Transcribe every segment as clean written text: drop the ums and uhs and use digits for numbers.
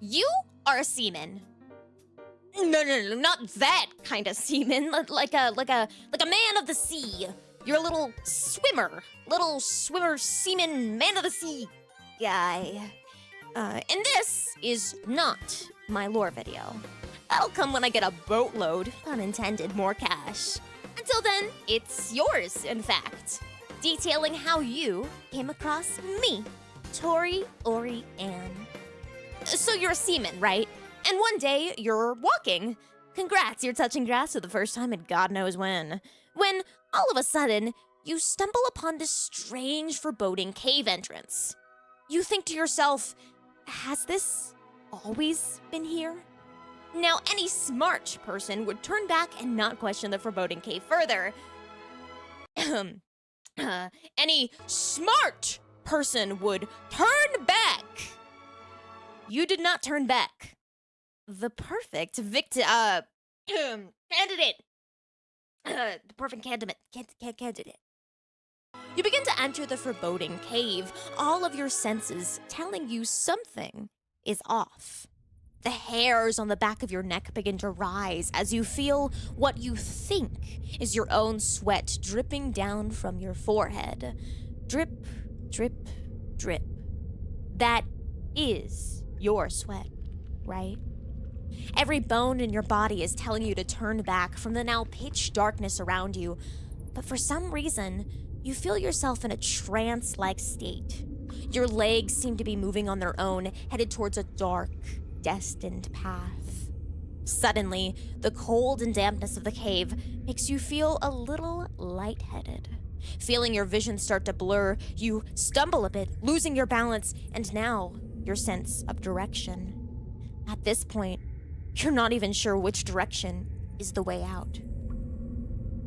You are a seaman. No, not that kind of seaman. Like a man of the sea. You're a little swimmer, seaman, man of the sea guy. And this is not my lore video. That'll come when I get a boatload, pun intended, more cash. Until then, it's yours, in fact. Detailing how you came across me, Tori Oriane. So you're a seaman, right? And one day, you're walking. Congrats, you're touching grass for the first time in God knows when. When, all of a sudden, you stumble upon this strange, foreboding cave entrance. You think to yourself, has this always been here? Now, any smart person would turn back and not question the foreboding cave further. Any smart person would turn back. You did not turn back. The perfect candidate. The perfect candidate. You begin to enter the foreboding cave, all of your senses telling you something is off. The hairs on the back of your neck begin to rise as you feel what you think is your own sweat dripping down from your forehead. Drip, drip, drip. That is your sweat, right? Every bone in your body is telling you to turn back from the now pitch darkness around you, but for some reason, you feel yourself in a trance-like state. Your legs seem to be moving on their own, headed towards a dark, destined path. Suddenly, the cold and dampness of the cave makes you feel a little lightheaded. Feeling your vision start to blur, you stumble a bit, losing your balance, and now your sense of direction. At this point, you're not even sure which direction is the way out.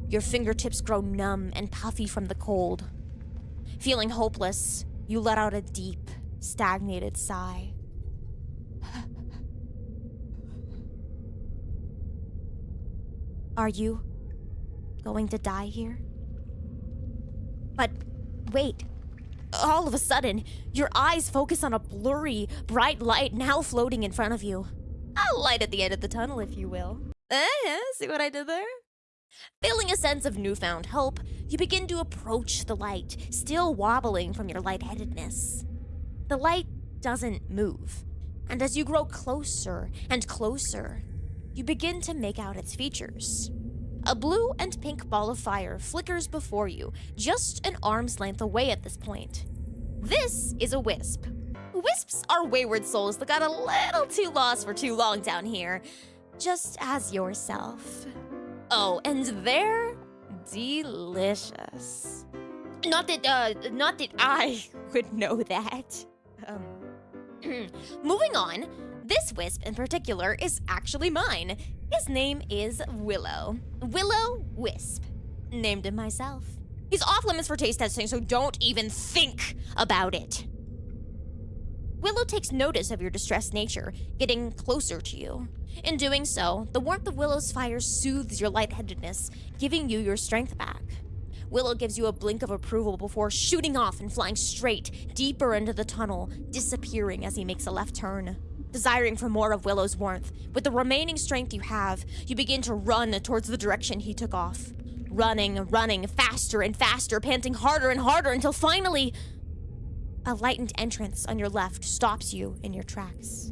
Your fingertips grow numb and puffy from the cold. Feeling hopeless, you let out a deep, stagnated sigh. Are you going to die here? But wait. All of a sudden, your eyes focus on a blurry, bright light now floating in front of you. A light at the end of the tunnel, if you will. See what I did there? Feeling a sense of newfound hope, you begin to approach the light, still wobbling from your lightheadedness. The light doesn't move, and as you grow closer and closer, you begin to make out its features. A blue and pink ball of fire flickers before you, just an arm's length away at this point. This is a wisp. Wisps are wayward souls that got a little too lost for too long down here, just as yourself. Oh, and they're delicious. Not that I would know that. Moving on, this wisp in particular is actually mine. His name is Willow. Willow Wisp. Named him myself. He's off limits for taste testing, so don't even think about it. Willow takes notice of your distressed nature, getting closer to you. In doing so, the warmth of Willow's fire soothes your lightheadedness, giving you your strength back. Willow gives you a blink of approval before shooting off and flying straight, deeper into the tunnel, disappearing as he makes a left turn. Desiring for more of Willow's warmth, with the remaining strength you have, you begin to run towards the direction he took off. Running, faster and faster, panting harder and harder until finally, a lightened entrance on your left stops you in your tracks.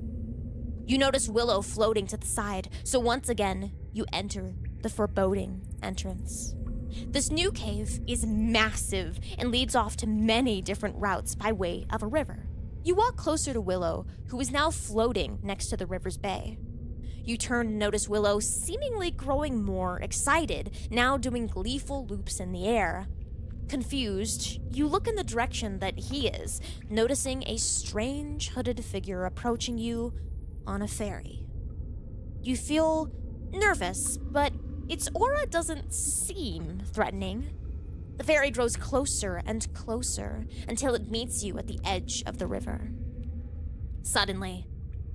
You notice Willow floating to the side, so once again, you enter the foreboding entrance. This new cave is massive and leads off to many different routes by way of a river. You walk closer to Willow, who is now floating next to the river's bay. You turn and notice Willow seemingly growing more excited, now doing gleeful loops in the air. Confused, you look in the direction that he is, noticing a strange hooded figure approaching you on a ferry. You feel nervous, but its aura doesn't seem threatening. The ferry grows closer and closer until it meets you at the edge of the river. Suddenly,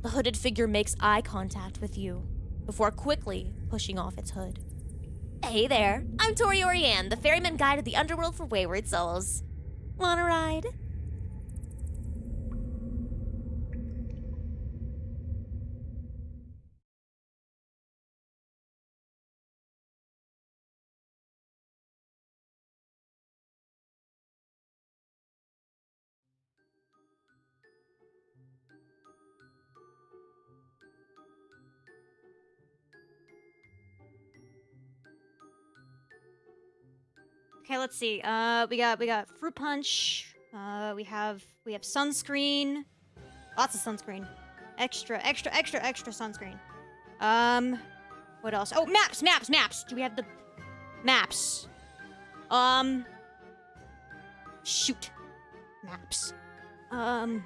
the hooded figure makes eye contact with you before quickly pushing off its hood. Hey there, I'm Tori Oriane, the ferryman guide of the Underworld for wayward souls. Wanna ride? Okay, let's see. We got fruit punch. We have sunscreen. Lots of sunscreen. Extra sunscreen. What else? Oh, maps. Do we have the maps? Shoot. Maps. Oh.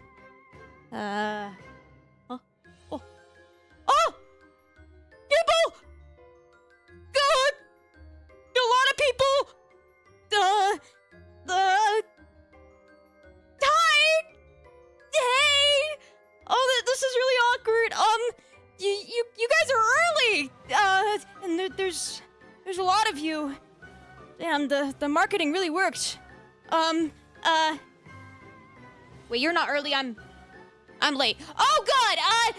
Oh! People! God! A lot of people! Hi! Hey! Oh, this is really awkward. You guys are early! And there's a lot of you. Damn, the marketing really worked. Wait, you're not early, I'm late. Oh god! Hi!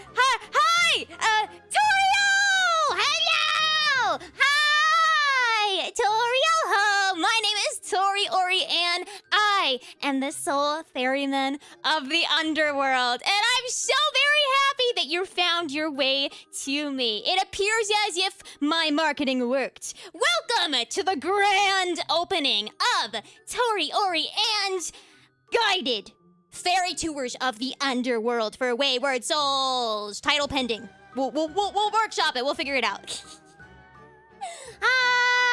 Torio! Hello! Hi! Torio! My name is Tori Oriane. I am the sole ferryman of the Underworld, and I'm so very happy that you found your way to me. It appears as if my marketing worked. Welcome to the grand opening of Tori Oriane's Guided Fairy Tours of the Underworld for Wayward Souls. Title pending. We'll workshop it. We'll figure it out. Hi!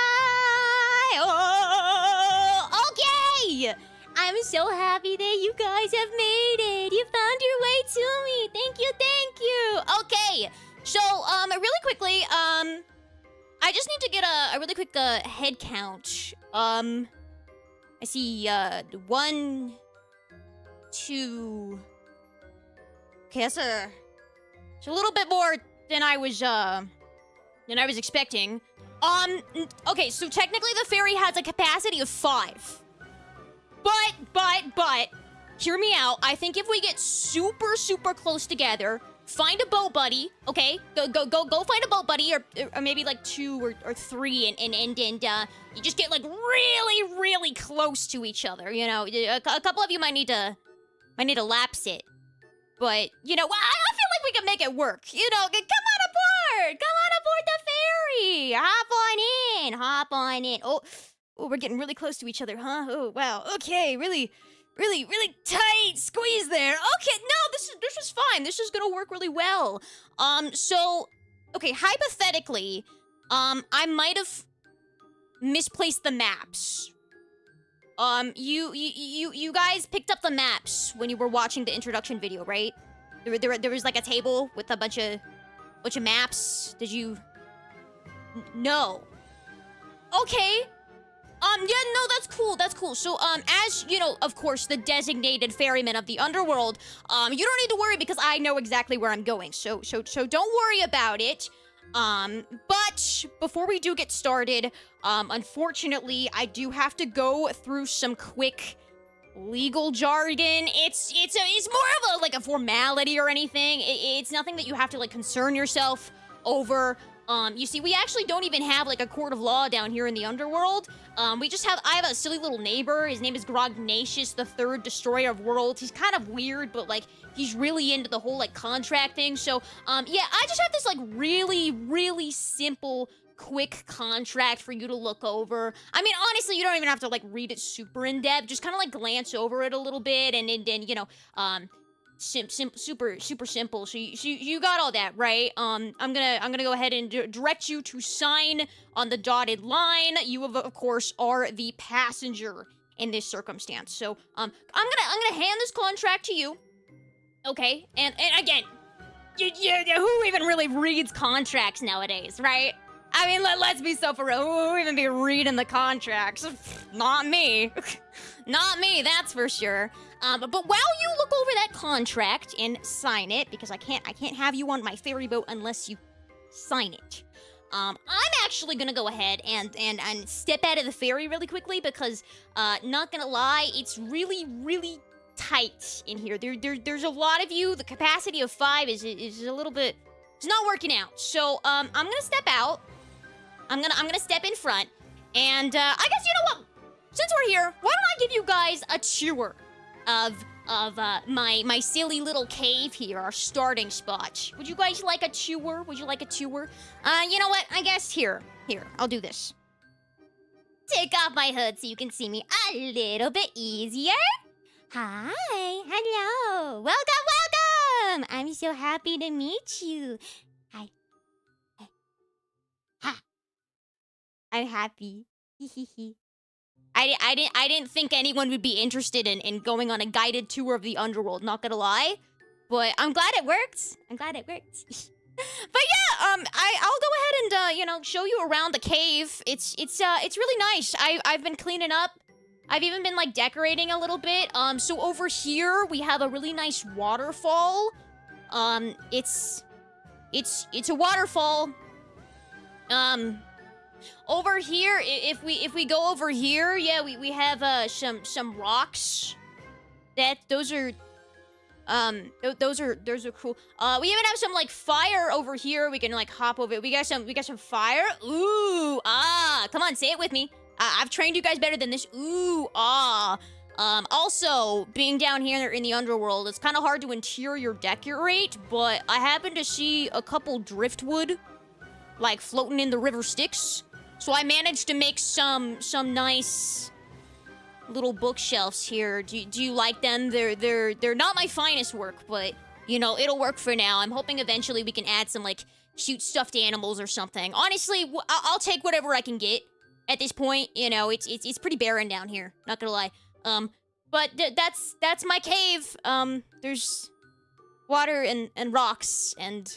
Oh, okay! I'm so happy that you guys have made it. You found your way to me. Thank you. Okay, so, really quickly, I just need to get a really quick, head count. I see, 1, 2... Okay, it's a little bit more than I was expecting. Okay, so technically the ferry has a capacity of 5. But, hear me out. I think if we get super close together, find a boat buddy, okay? Go find a boat buddy, or maybe like 2 or 3, and you just get like really close to each other. You know, a couple of you might need to lapse it, but you know, I feel like we can make it work. You know, come on aboard the ferry. Hop on in. Oh, we're getting really close to each other, huh? Oh, wow. Okay, really tight squeeze there. Okay, no, this is fine. This is gonna work really well. So, okay, hypothetically, I might have misplaced the maps. You guys picked up the maps when you were watching the introduction video, right? There was like a table with a bunch of maps. Did you? No. Okay. Yeah, no, that's cool. So, as, you know, of course, the designated ferryman of the Underworld, you don't need to worry because I know exactly where I'm going. So don't worry about it. But before we do get started, unfortunately, I do have to go through some quick legal jargon. It's more of a formality or anything. It's nothing that you have to like concern yourself over. You see, we actually don't even have like a court of law down here in the Underworld. I have a silly little neighbor. His name is Grognatius, the Third Destroyer of Worlds. He's kind of weird, but like he's really into the whole like contract thing. So, yeah, I just have this like really simple, quick contract for you to look over. I mean, honestly, you don't even have to like read it super in depth. Just kind of like glance over it a little bit, and then you know, super simple. So you got all that, right? I'm gonna go ahead and direct you to sign on the dotted line. You of course are the passenger in this circumstance. So I'm gonna hand this contract to you. Okay, and again, who even really reads contracts nowadays, right? I mean, let's be so for real. Who will even be reading the contracts? Not me. Not me, that's for sure. But while you look over that contract and sign it, because I can't have you on my ferry boat unless you sign it. I'm actually gonna go ahead and step out of the ferry really quickly because, not gonna lie, it's really tight in here. There's a lot of you. The capacity of 5 is a little bit. It's not working out. So I'm gonna step out. I'm gonna step in front, and I guess you know what? Since we're here, why don't I give you guys a tour of my silly little cave here, our starting spot. Would you guys like a tour? Would you like a tour? You know what? I guess here, I'll do this. take off my hood so you can see me a little bit easier. Hi, hello, welcome. I'm so happy to meet you. Hi. Ha. I'm happy. I didn't think anyone would be interested in going on a guided tour of the Underworld, not gonna lie. But I'm glad it worked. But yeah, I'll go ahead and show you around the cave. It's really nice. I've been cleaning up. I've even been like decorating a little bit. So over here we have a really nice waterfall. It's a waterfall. Over here, if we go over here, yeah, we have some rocks. Those are cool. We even have some like fire over here. We can like hop over it. We got some fire. Ooh, come on, say it with me. I've trained you guys better than this. Ooh, also, being down here in the Underworld, it's kind of hard to interior decorate, but I happened to see a couple driftwood, like, floating in the river Styx. So I managed to make some nice little bookshelves here. Do you like them? They're not my finest work, but, you know, it'll work for now. I'm hoping eventually we can add some, like, shoot stuffed animals or something. Honestly, I'll take whatever I can get. At this point, you know, it's pretty barren down here. Not gonna lie. But that's my cave. There's water and rocks and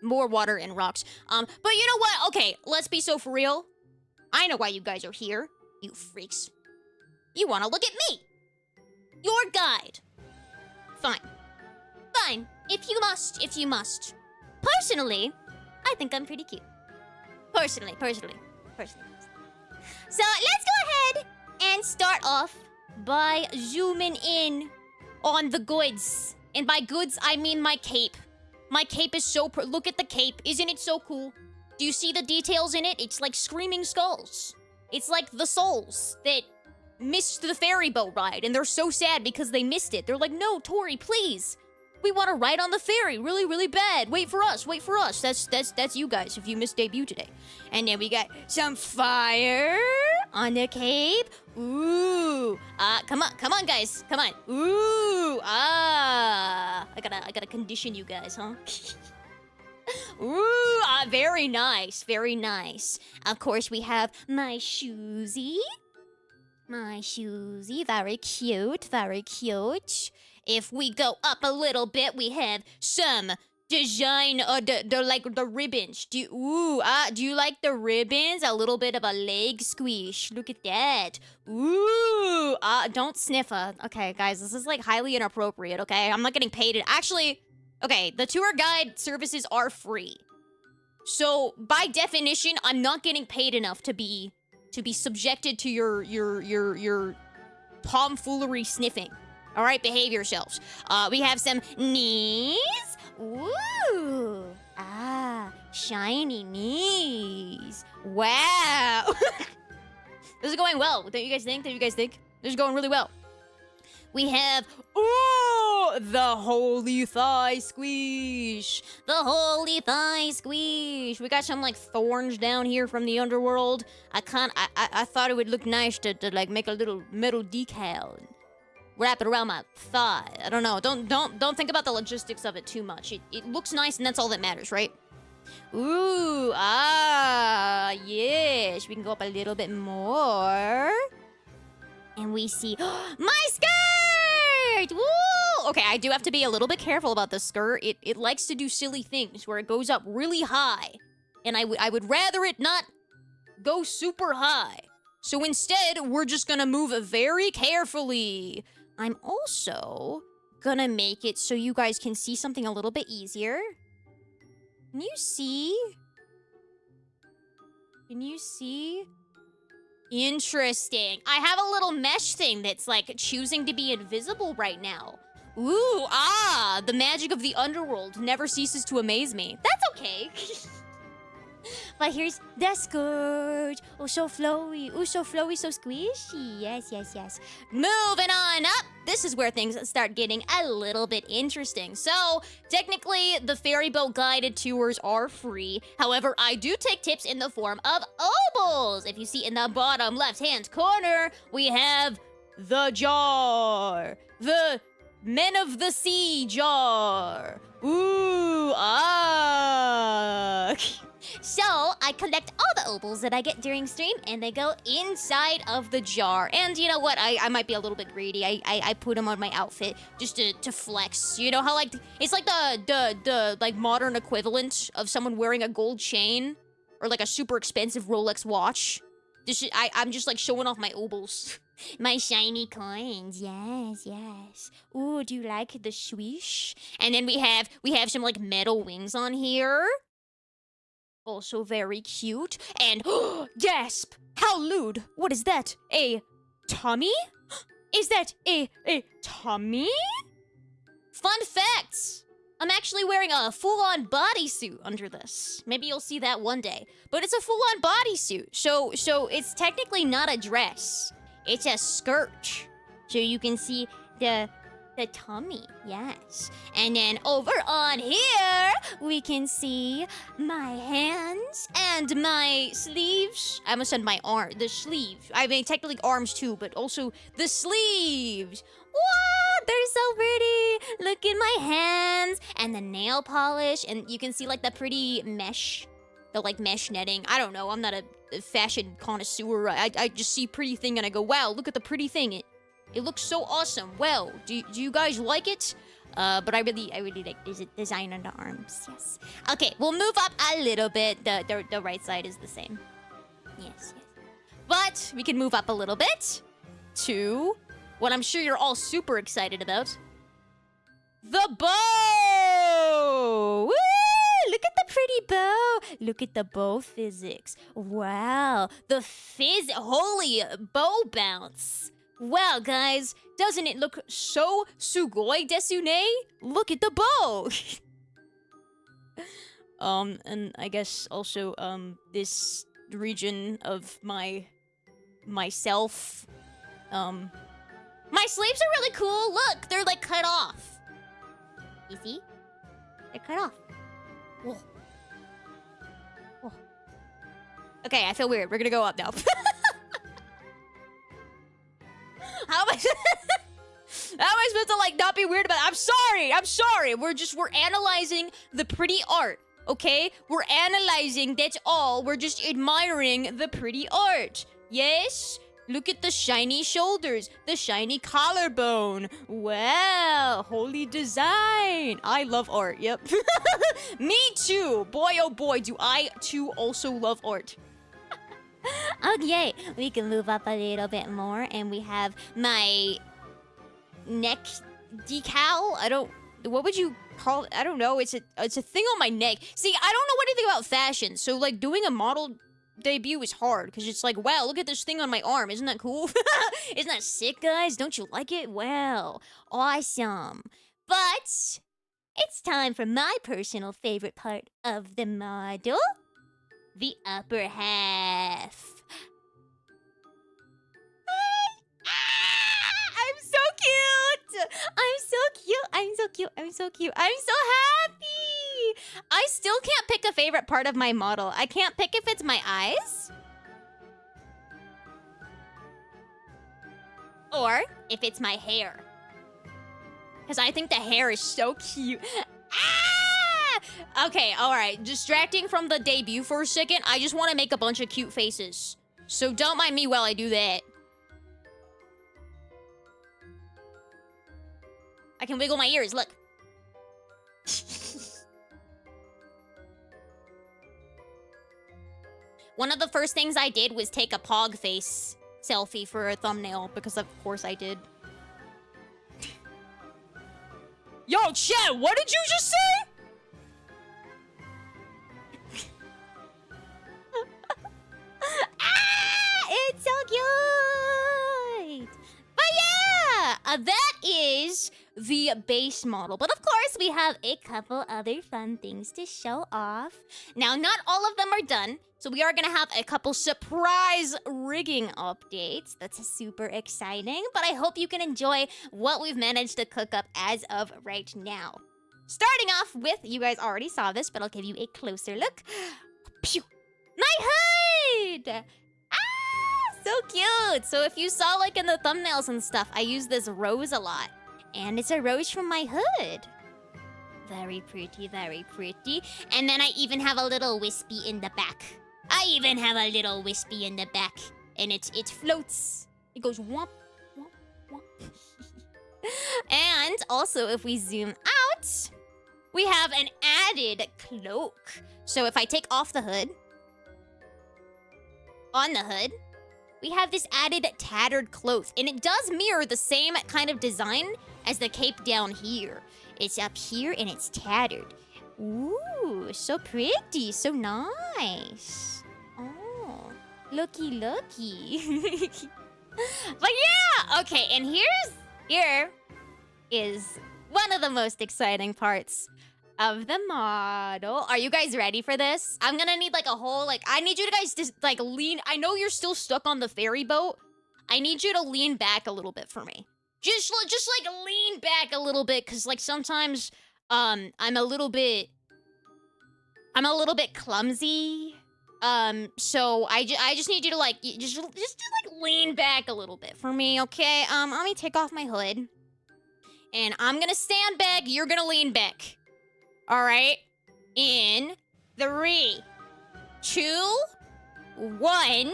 more water and rocks. But you know what? Okay, let's be so for real. I know why you guys are here, you freaks. You want to look at me, your guide. Fine. If you must. Personally, I think I'm pretty cute. Personally. So let's go ahead and start off by zooming in on the goods. And by goods, I mean my cape. My cape is so look at the cape. Isn't it so cool? Do you see the details in it? It's like screaming skulls. It's like the souls that missed the ferry boat ride. And they're so sad because they missed it. They're like, no, Tori, please. We want to ride on the ferry really, really bad. Wait for us. That's you guys if you missed debut today. And then we got some fire on the cape. Ooh. Come on, guys. Come on. Ooh. I gotta condition you guys, huh? Ooh. Very nice. Of course, we have my shoesy. Very cute. If we go up a little bit, we have some design, the ribbons. Do you like the ribbons? A little bit of a leg squish. Look at that. Ooh, don't sniff. Okay, guys, this is like highly inappropriate. Okay, I'm not getting paid. Actually, okay, the tour guide services are free. So by definition, I'm not getting paid enough to be subjected to your tomfoolery sniffing. All right, behave yourselves. We have some knees. Ooh. Shiny knees. Wow. This is going well. Don't you guys think? This is going really well. We have, the holy thigh squish. We got some, like, thorns down here from the Underworld. I thought it would look nice to like, make a little metal decal. Wrap it around my thigh. I don't know. Don't think about the logistics of it too much. It looks nice and that's all that matters, right? Ooh, yes. We can go up a little bit more. And we see my skirt! Woo! Okay, I do have to be a little bit careful about the skirt. It likes to do silly things where it goes up really high. And I would rather it not go super high. So instead, we're just gonna move very carefully. I'm also gonna make it so you guys can see something a little bit easier. Can you see? Interesting. I have a little mesh thing that's like choosing to be invisible right now. Ooh, the magic of the Underworld never ceases to amaze me. That's okay. But here's the skirt. Oh, so flowy. Oh, so flowy, so squishy. Yes, yes, yes. Moving on up. This is where things start getting a little bit interesting. So, technically, the ferry boat guided tours are free. However, I do take tips in the form of obols. If you see in the bottom left-hand corner, we have the jar. The Men of the Sea jar. Ooh, ah. So, I collect all the obols that I get during stream, and they go inside of the jar. And you know what? I might be a little bit greedy. I put them on my outfit just to flex. You know how, like, it's like the like modern equivalent of someone wearing a gold chain or like a super expensive Rolex watch. I'm just like showing off my obols. My shiny coins, yes, yes. Ooh, do you like the swish? And then we have some like metal wings on here. Also very cute. And gasp! How lewd! What is that? A tummy? Is that a tummy? Fun facts! I'm actually wearing a full-on bodysuit under this. Maybe you'll see that one day. But it's a full-on bodysuit. So it's technically not a dress. It's a skirt. So you can see the tummy, yes. And then over on here, we can see my hands and my sleeves. I almost said my the sleeves. I mean, technically arms too, but also the sleeves. Wow, they're so pretty. Look at my hands and the nail polish. And you can see like the pretty mesh, the like mesh netting. I don't know, I'm not a fashion connoisseur. I just see pretty thing and I go, wow, look at the pretty thing. It looks so awesome. Well, do you guys like it? But I really like the design on the arms. Yes. Okay, we'll move up a little bit. The right side is the same. Yes, yes. But we can move up a little bit to what I'm sure you're all super excited about. The bow! Woo! Look at the pretty bow. Look at the bow physics. Wow, the holy bow bounce. Well, guys, doesn't it look so sugoi desu ne? Look at the bow. And I guess also this region of myself. My sleeves are really cool. Look, they're like cut off. You see? They're cut off. Whoa. Whoa. Okay, I feel weird. We're gonna go up now. How am I supposed to like not be weird about it? I'm sorry. We're analyzing the pretty art, okay? We're analyzing, that's all. We're just admiring the pretty art. Yes? Look at the shiny shoulders, the shiny collarbone. Wow, holy design. I love art, yep. Me too. Boy, oh boy, do I too also love art. Okay, we can move up a little bit more, and we have my neck decal. What would you call it? I don't know. It's a thing on my neck. See, I don't know anything about fashion, so like doing a model debut is hard because it's like, wow, look at this thing on my arm. Isn't that cool? Isn't that sick, guys? Don't you like it? Well, awesome. But it's time for my personal favorite part of the model. The upper half. I'm so cute! I'm so happy! I still can't pick a favorite part of my model. I can't pick if it's my eyes. Or if it's my hair. Because I think the hair is so cute. Okay, alright. Distracting from the debut for a second, I just want to make a bunch of cute faces. So don't mind me while I do that. I can wiggle my ears, look. One of the first things I did was take a pog face selfie for a thumbnail, because of course I did. Yo, chat, what did you just say? It's so cute! But yeah! That is the base model. But of course, course, we have a couple other fun things to show off. Now, not all of them are done, so we are gonna have a couple surprise rigging updates. That's super exciting, but I hope you can enjoy what we've managed to cook up as of right now. Starting off with, you guys already saw this, but I'll give you a closer look. Pew! My hood! So cute! So if you saw like in the thumbnails and stuff, I use this rose a lot. And it's a rose from my hood. Very pretty, very pretty. And then I even have a little wispy in the back. And it floats. It goes womp, womp, womp. And also, if we zoom out, we have an added cloak. So if I take off the hood, on the hood, we have this added tattered cloth. And it does mirror the same kind of design as the cape down here. It's up here and it's tattered. Ooh, so pretty, so nice. Oh, looky. But yeah, okay, and here is one of the most exciting parts of the model. Are you guys ready for this? I'm gonna need like a whole, I need you guys to like lean. I know you're still stuck on the ferry boat. I need you to lean back a little bit for me. Just like lean back a little bit, cause like sometimes I'm a little bit clumsy. So I just need you to like just lean back a little bit for me, okay? Let me take off my hood. And I'm gonna stand back, you're gonna lean back. All right? In 3, 2, 1.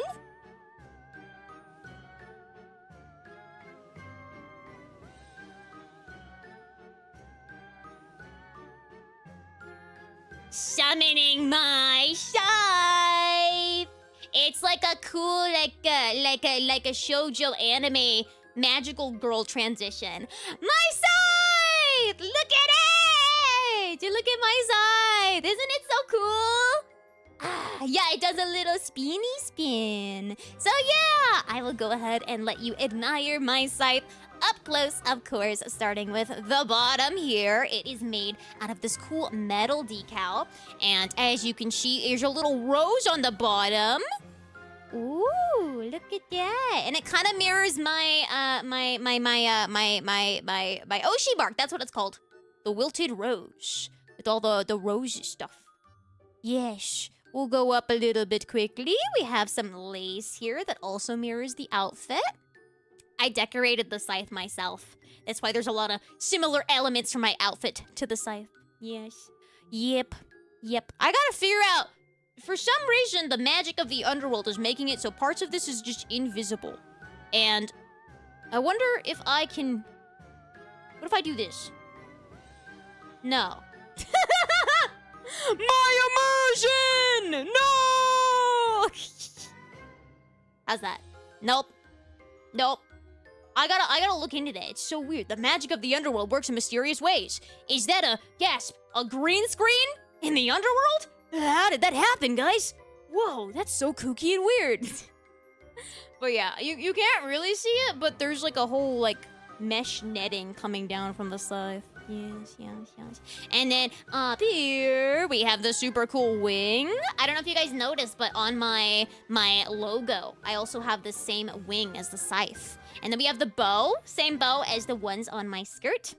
Summoning my scythe. It's like a cool, like a shoujo anime magical girl transition. My scythe! Look at it! Look at my scythe! Isn't it so cool? Yeah, it does a little spinny spin. So yeah, I will go ahead and let you admire my scythe up close, of course, starting with the bottom here. It is made out of this cool metal decal. And as you can see, there's a little rose on the bottom. Ooh, look at that. And it kind of mirrors my Oshi bark. That's what it's called. The wilted rose. With all the rose stuff. Yes. We'll go up a little bit quickly. We have some lace here that also mirrors the outfit. I decorated the scythe myself. That's why there's a lot of similar elements from my outfit to the scythe. Yes. Yep. I gotta figure out, for some reason, the magic of the Underworld is making it so parts of this is just invisible. And I wonder if I can... What if I do this? No. My immersion! No! How's that? Nope. I gotta look into that. It's so weird. The magic of the Underworld works in mysterious ways. Is that a green screen in the Underworld? How did that happen, guys? Whoa, that's so kooky and weird. But yeah, you can't really see it, but there's like a whole like mesh netting coming down from the scythe. Yes. And then up here, we have the super cool wing. I don't know if you guys noticed, but on my logo, I also have the same wing as the scythe. And then we have the bow, same bow as the ones on my skirt.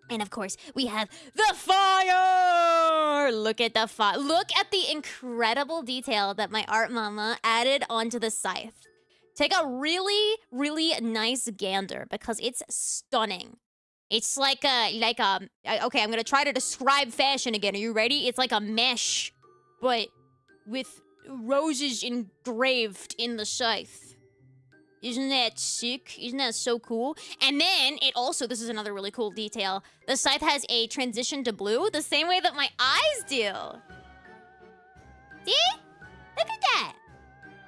And of course, we have the fire! Look at the fire. Look at the incredible detail that my art mama added onto the scythe. Take a really, really nice gander because it's stunning. It's like okay, I'm gonna try to describe fashion again. Are you ready? It's like a mesh, but with roses engraved in the scythe. Isn't that sick? Isn't that so cool? And then it also, this is another really cool detail, the scythe has a transition to blue the same way that my eyes do. See? Look at that.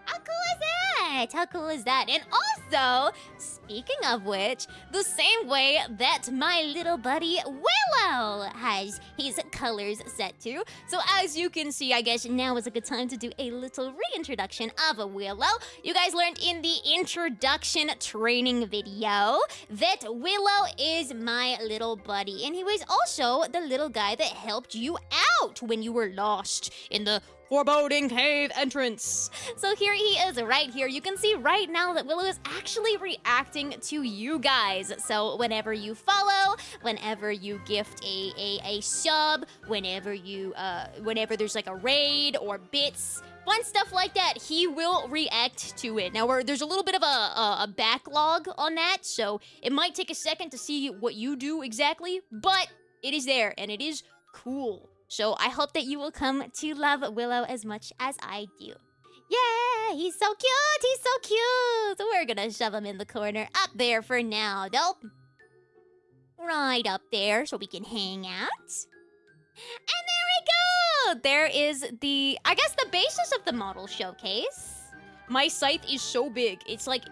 How cool is that? How cool is that? And also, speaking of which, the same way that my little buddy Willow has his colors set to. So as you can see, I guess now is a good time to do a little reintroduction of Willow. You guys learned in the introduction training video that Willow is my little buddy, and he was also the little guy that helped you out when you were lost in the foreboding cave entrance. So here he is right here. You can see right now that Willow is actually reacting to you guys. So whenever you follow, whenever you gift a sub, whenever there's like a raid or bits, fun stuff like that, he will react to it. Now there's a little bit of a backlog on that, so it might take a second to see what you do exactly, but it is there and it is cool. So I hope that you will come to love Willow as much as I do. Yeah, he's so cute. He's so cute. We're gonna shove him in the corner up there for now, though. Right up there so we can hang out. And there we go. There is I guess the basis of the model showcase. My scythe is so big. It's like,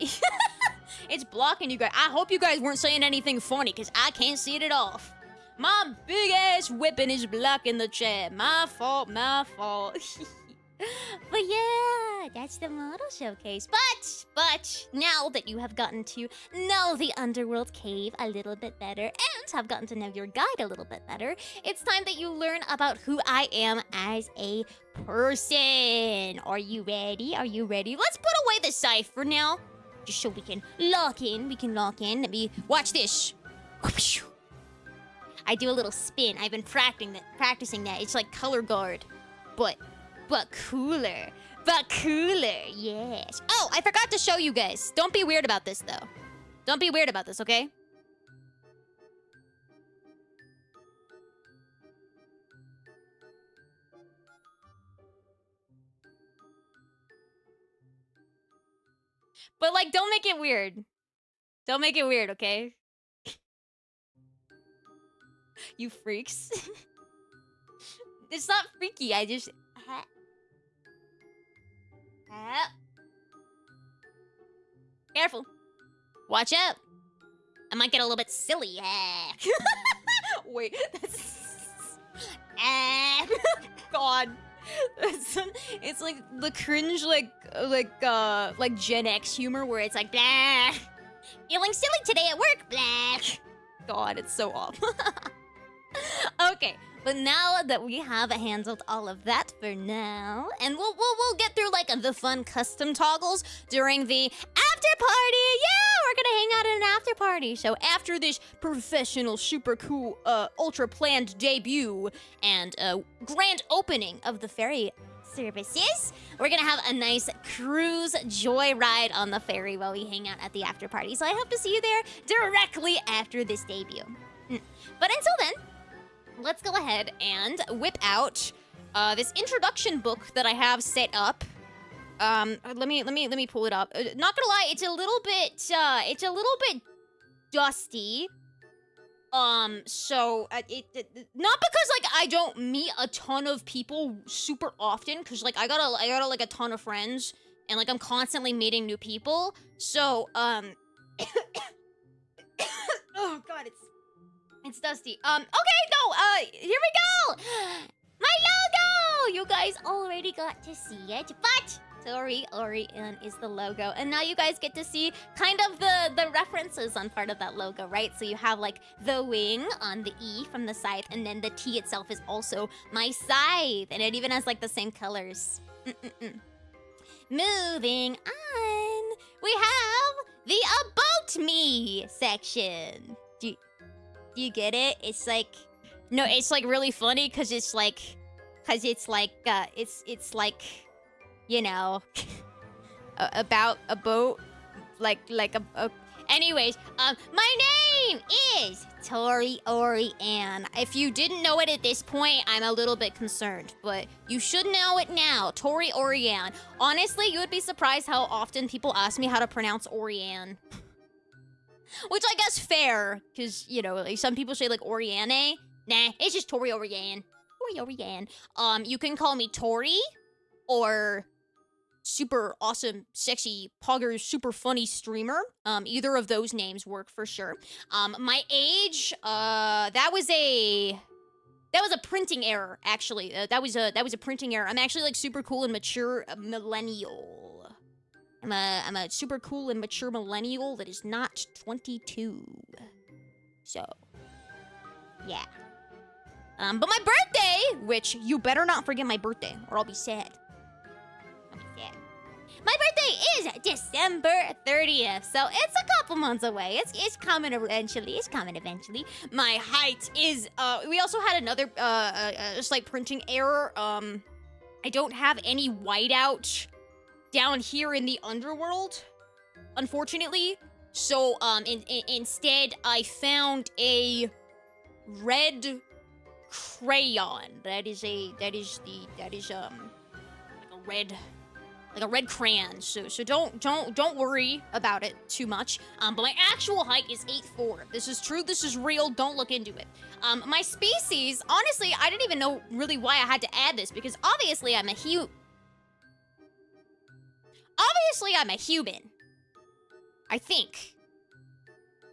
it's blocking you guys. I hope you guys weren't saying anything funny because I can't see it at all. My big ass whipping is blocking the chat. My fault, my fault. But yeah, that's the model showcase. But now that you have gotten to know the Underworld cave a little bit better and have gotten to know your guide a little bit better, it's time that you learn about who I am as a person. Are you ready? Are you ready? Let's put away the scythe for now, just so we can lock in. Let me watch this. I do a little spin. I've been practicing that. It's like color guard, but cooler. Yes. Oh, I forgot to show you guys. Don't be weird about this, though. Don't be weird about this, okay? But, like, don't make it weird. Don't make it weird, okay? You freaks. It's not freaky, I just... Careful. Watch out. I might get a little bit silly. Wait, that's... God. It's like the cringe, like Gen X humor where it's like, blah. Feeling silly today at work, blah. God, it's so off. Okay, but now that we have handled all of that for now, and we'll get through like the fun custom toggles during the after party. Yeah, we're gonna hang out at an after party. So after this professional, super cool, ultra planned debut and grand opening of the ferry services, we're gonna have a nice cruise joyride on the ferry while we hang out at the after party. So I hope to see you there directly after this debut. But until then, let's go ahead and whip out this introduction book that I have set up. Let me pull it up. Not gonna lie, it's a little bit dusty. So not because like I don't meet a ton of people super often, because like I got like a ton of friends, and like I'm constantly meeting new people. So oh god, it's dusty. Okay, no, here we go! My logo! You guys already got to see it, but Tori Oriane is the logo. And now you guys get to see kind of the references on part of that logo, right? So you have like the wing on the E from the scythe, and then the T itself is also my scythe. And it even has like the same colors. Moving on, we have the About Me section. Do you get it? It's like, no, it's like really funny because it's like, you know, about a boat, anyways, my name is Tori Oriane. If you didn't know it at this point, I'm a little bit concerned, but you should know it now. Tori Oriane. Honestly, you would be surprised how often people ask me how to pronounce Oriane. Which I guess fair, because, you know, like some people say like Oriane. Nah, it's just Tori Oriane. Tori Oriane. You can call me Tori, or super awesome, sexy, pogger, super funny streamer. Either of those names work for sure. My age, that was a That was a printing error, actually. That was a printing error. I'm actually like super cool and mature millennial. I'm a super cool and mature millennial that is not 22. So, yeah. But my birthday, which you better not forget my birthday, or I'll be sad. My birthday is December 30th, so it's a couple months away. It's coming eventually. It's coming eventually. My height is, we also had another, slight printing error. I don't have any whiteout down here in the Underworld, unfortunately. So, instead, I found a red crayon. That is like a red crayon. So don't worry about it too much. But my actual height is 8'4". This is true. This is real. Don't look into it. My species, honestly, I didn't even know really why I had to add this because obviously I'm a human. I think.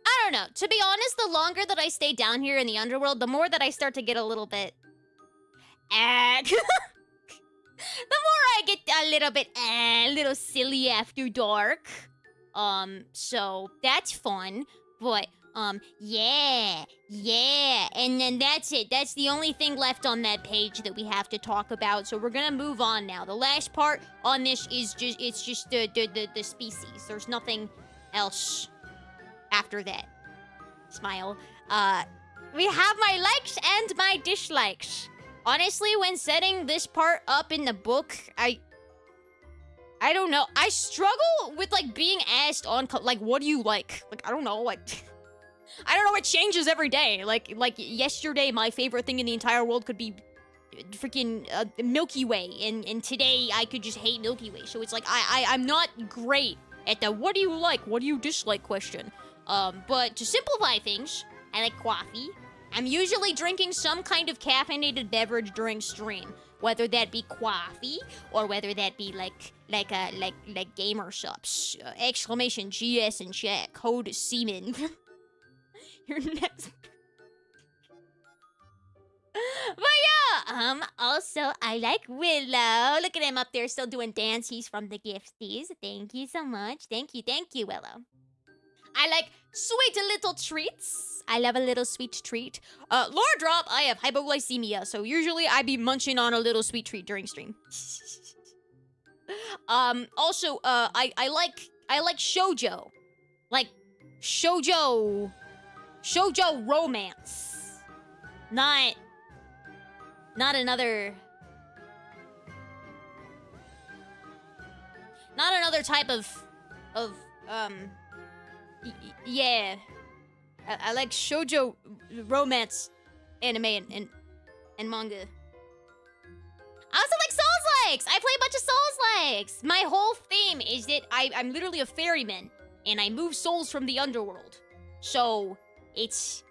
I don't know. To be honest, the longer that I stay down here in the Underworld, the more that I start to get a little bit... the more I get a little silly after dark. So that's fun. But, yeah. And then that's it. That's the only thing left on that page that we have to talk about. So we're gonna move on now. The last part on this is just, it's just the species. There's nothing else after that. Smile. We have my likes and my dislikes. Honestly, when setting this part up in the book, I don't know. I struggle with, like, being asked on, like, what do you like? Like, I don't know, like... I don't know, it changes every day. Like yesterday, my favorite thing in the entire world could be freaking Milky Way. And today, I could just hate Milky Way. So it's like, I'm not great at the what do you like, what do you dislike question. But to simplify things, I like coffee. I'm usually drinking some kind of caffeinated beverage during stream, whether that be coffee or whether that be like gamer subs. Exclamation GS in chat. Code Seaman. Your next. But yeah, also I like Willow. Look at him up there still doing dance. He's from the Gifties. Thank you so much. Thank you, Willow. I like sweet little treats. I love a little sweet treat. Lore drop, I have hypoglycemia, so usually I be munching on a little sweet treat during stream. Also, I like shoujo. Like, shoujo romance. Not another type of yeah. I like shoujo romance anime and manga. I also like Souls-likes! I play a bunch of Souls-likes! My whole theme is that I'm literally a ferryman, and I move souls from the Underworld. So, it's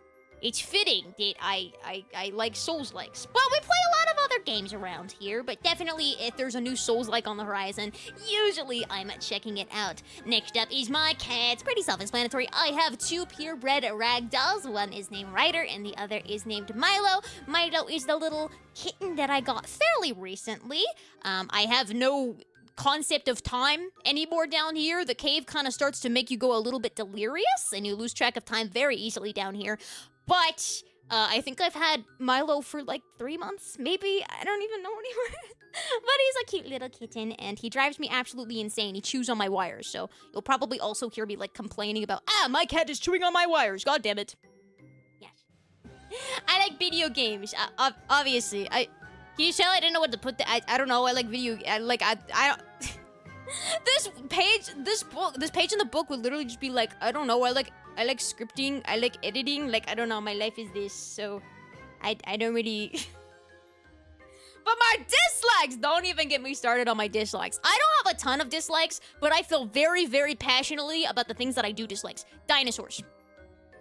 fitting that I like Souls-likes. But we play a lot of other games around here, but definitely if there's a new Souls-like on the horizon, usually I'm checking it out. Next up is my cats. Pretty self-explanatory. I have two purebred ragdolls. One is named Ryder, and the other is named Milo. Milo is the little kitten that I got fairly recently. I have no concept of time anymore down here. The cave kind of starts to make you go a little bit delirious, and you lose track of time very easily down here. But I think I've had Milo for like 3 months, maybe. I don't even know anymore. But he's a cute little kitten, and he drives me absolutely insane. He chews on my wires, so you'll probably also hear me like complaining about, my cat is chewing on my wires. God damn it. Yes. I like video games. Obviously, can you tell I didn't know what to put? I don't know. I like video. I don't. This page in the book would literally just be like, I don't know. I like scripting. I like editing. Like, I don't know. My life is this, so I don't really. But my dislikes! Don't even get me started on my dislikes. I don't have a ton of dislikes, but I feel very, very passionately about the things that I do dislike. Dinosaurs.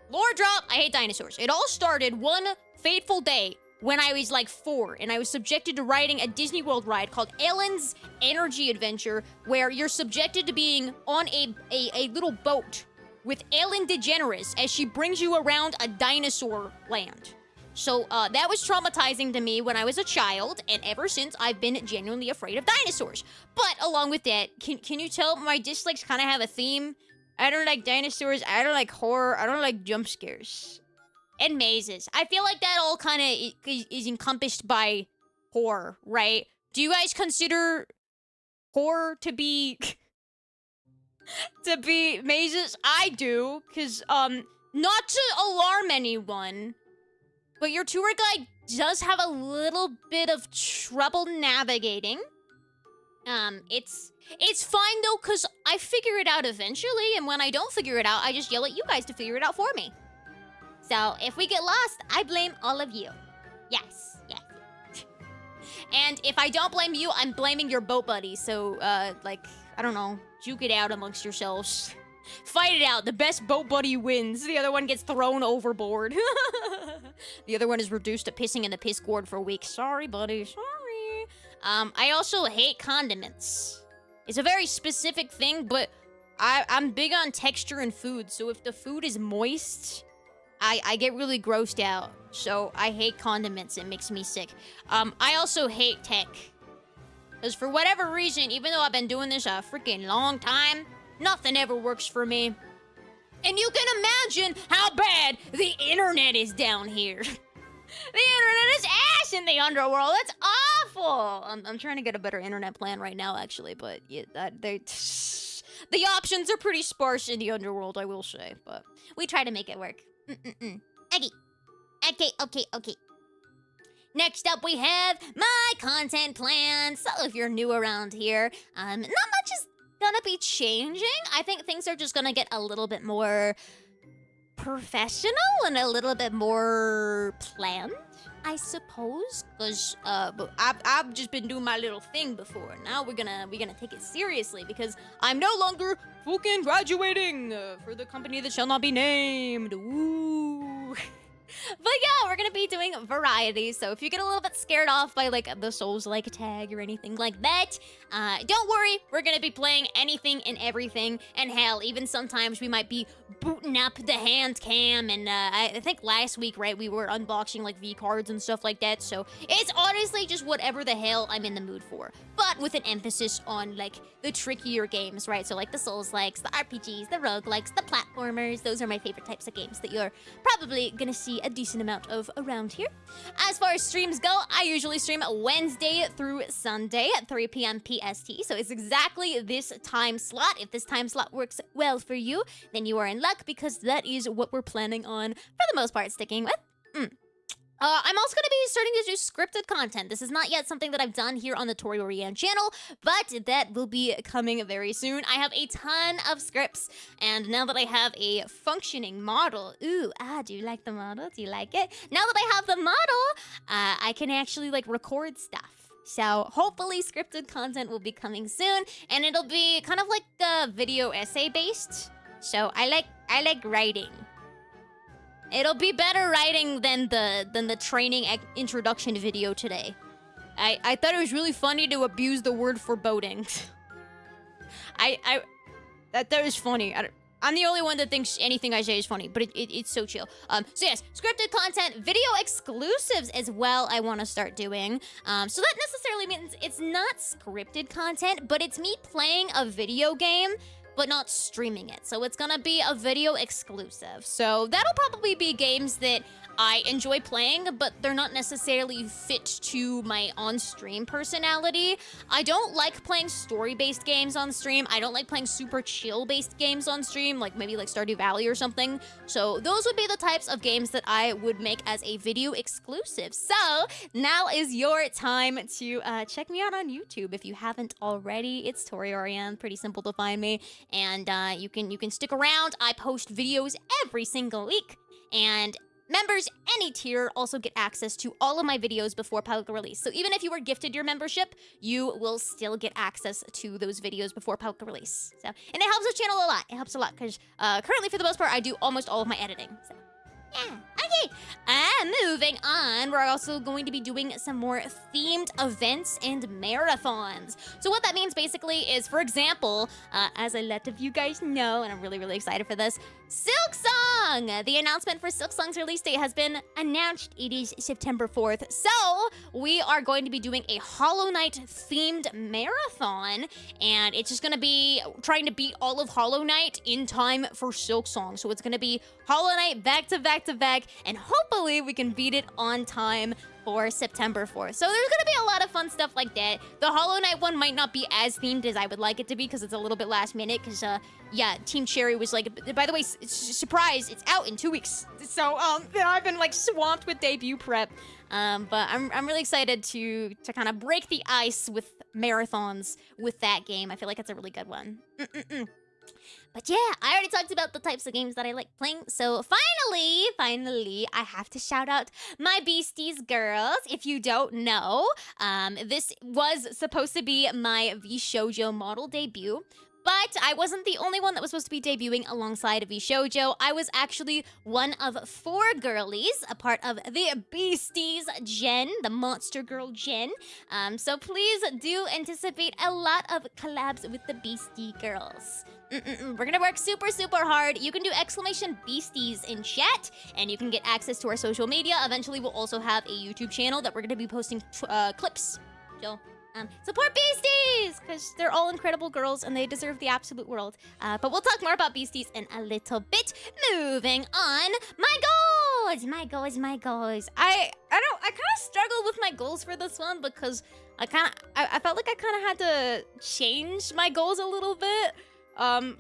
Lore drop, I hate dinosaurs. It all started one fateful day when I was like 4, and I was subjected to riding a Disney World ride called Ellen's Energy Adventure, where you're subjected to being on a little boat with Ellen DeGeneres as she brings you around a dinosaur land. So that was traumatizing to me when I was a child, and ever since I've been genuinely afraid of dinosaurs. But along with that, can you tell my dislikes kind of have a theme? I don't like dinosaurs, I don't like horror, I don't like jump scares. And mazes. I feel like that all kind of is encompassed by horror, right? Do you guys consider horror to be to be mazes? I do, because not to alarm anyone, but your tour guide does have a little bit of trouble navigating. It's fine though, because I figure it out eventually, and when I don't figure it out, I just yell at you guys to figure it out for me. So if we get lost, I blame all of you. Yes. And if I don't blame you, I'm blaming your boat buddy. So, like, I don't know, duke it out amongst yourselves. Fight it out. The best boat buddy wins. The other one gets thrown overboard. The other one is reduced to pissing in the piss gourd for a week. Sorry, buddy. Sorry. I also hate condiments. It's a very specific thing, but I'm big on texture and food. So if the food is moist, I get really grossed out. So I hate condiments. It makes me sick. I also hate tech. Because for whatever reason, even though I've been doing this a freaking long time, nothing ever works for me. And you can imagine how bad the internet is down here. The internet is ass in the Underworld. That's awful. I'm trying to get a better internet plan right now, actually. But yeah, the options are pretty sparse in the Underworld, I will say. But we try to make it work. Okay. Next up, we have my content plan. So if you're new around here, not much is gonna be changing. I think things are just gonna get a little bit more professional and a little bit more planned, I suppose. Because I've just been doing my little thing before. Now we're gonna take it seriously because I'm no longer fucking graduating for the company that shall not be named. Woo. But yeah, we're gonna be doing variety, so if you get a little bit scared off by, like, the Souls-like tag or anything like that, don't worry, we're gonna be playing anything and everything, and hell, even sometimes we might be booting up the hand cam, and I think last week, right, we were unboxing, like, V-cards and stuff like that, so it's honestly just whatever the hell I'm in the mood for, but with an emphasis on, like, the trickier games, right, so, like, the Souls-likes, the RPGs, the roguelikes, the platformers, those are my favorite types of games that you're probably gonna see a decent amount of around here. As far as streams go, I usually stream Wednesday through Sunday at 3 p.m. PST, so it's exactly this time slot. If this time slot works well for you, then you are in luck because that is what we're planning on, for the most part, sticking with. I'm also going to be starting to do scripted content. This is not yet something that I've done here on the Tori Oriane channel, but that will be coming very soon. I have a ton of scripts, and now that I have a functioning model, do you like the model? Do you like it? Now that I have the model, I can actually, like, record stuff. So hopefully scripted content will be coming soon, and it'll be kind of like video essay based. So I like writing. It'll be better writing than the training introduction video today. I thought it was really funny to abuse the word foreboding. That was funny. I'm the only one that thinks anything I say is funny, but it's so chill. So yes, scripted content, video exclusives as well I want to start doing. So that necessarily means it's not scripted content, but it's me playing a video game but not streaming it. So it's gonna be a video exclusive. So that'll probably be games that I enjoy playing, but they're not necessarily fit to my on-stream personality. I don't like playing story-based games on stream. I don't like playing super chill-based games on stream, like maybe like Stardew Valley or something. So those would be the types of games that I would make as a video exclusive. So now is your time to check me out on YouTube if you haven't already. It's Tori Oriane, pretty simple to find me. And you can stick around. I post videos every single week. And members, any tier, also get access to all of my videos before public release. So even if you were gifted your membership, you will still get access to those videos before public release. So, and it helps the channel a lot. It helps a lot because currently, for the most part, I do almost all of my editing. So, yeah. Okay. Moving on, we're also going to be doing some more themed events and marathons. So what that means basically is, for example, as I let of you guys know, and I'm really, really excited for this, Silk Song! The announcement for Silk Song's release date has been announced. It is September 4th. So, we are going to be doing a Hollow Knight themed marathon, and it's just gonna be trying to beat all of Hollow Knight in time for Silk Song. So it's gonna be Hollow Knight back to back to back, and hopefully we can beat it on time for September 4th. So there's gonna be a lot of fun stuff like that. The Hollow Knight one might not be as themed as I would like it to be because it's a little bit last minute because yeah, Team Cherry was like, by the way, surprise, it's out in 2 weeks. So I've been like swamped with debut prep. But I'm really excited to kind of break the ice with marathons with that game. I feel like it's a really good one. But yeah, I already talked about the types of games that I like playing. So finally, I have to shout out my Beasties girls. If you don't know, this was supposed to be my VShojo model debut. But I wasn't the only one that was supposed to be debuting alongside VShojo. I was actually one of 4 girlies, a part of the Beasties Gen, the Monster Girl Gen. So please do anticipate a lot of collabs with the Beastie girls. We're gonna work super hard. You can do !Beasties in chat, and you can get access to our social media. Eventually, we'll also have a YouTube channel that we're gonna be posting clips. So, support Beasties, because they're all incredible girls, and they deserve the absolute world. But we'll talk more about Beasties in a little bit. Moving on, my goals! I kind of struggled with my goals for this one, because I felt like I kind of had to change my goals a little bit.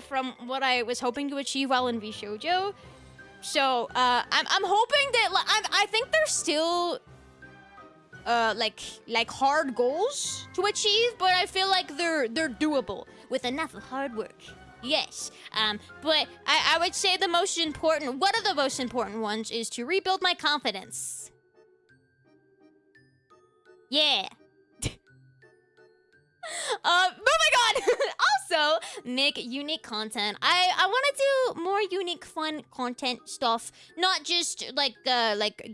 From what I was hoping to achieve while in VShojo. So, I'm hoping that, I think there's still, like hard goals to achieve, but I feel like they're doable with enough hard work. Yes. But I would say one of the most important ones is to rebuild my confidence. Yeah. Moving on. Also, make unique content. I want to do more unique, fun content stuff. Not just like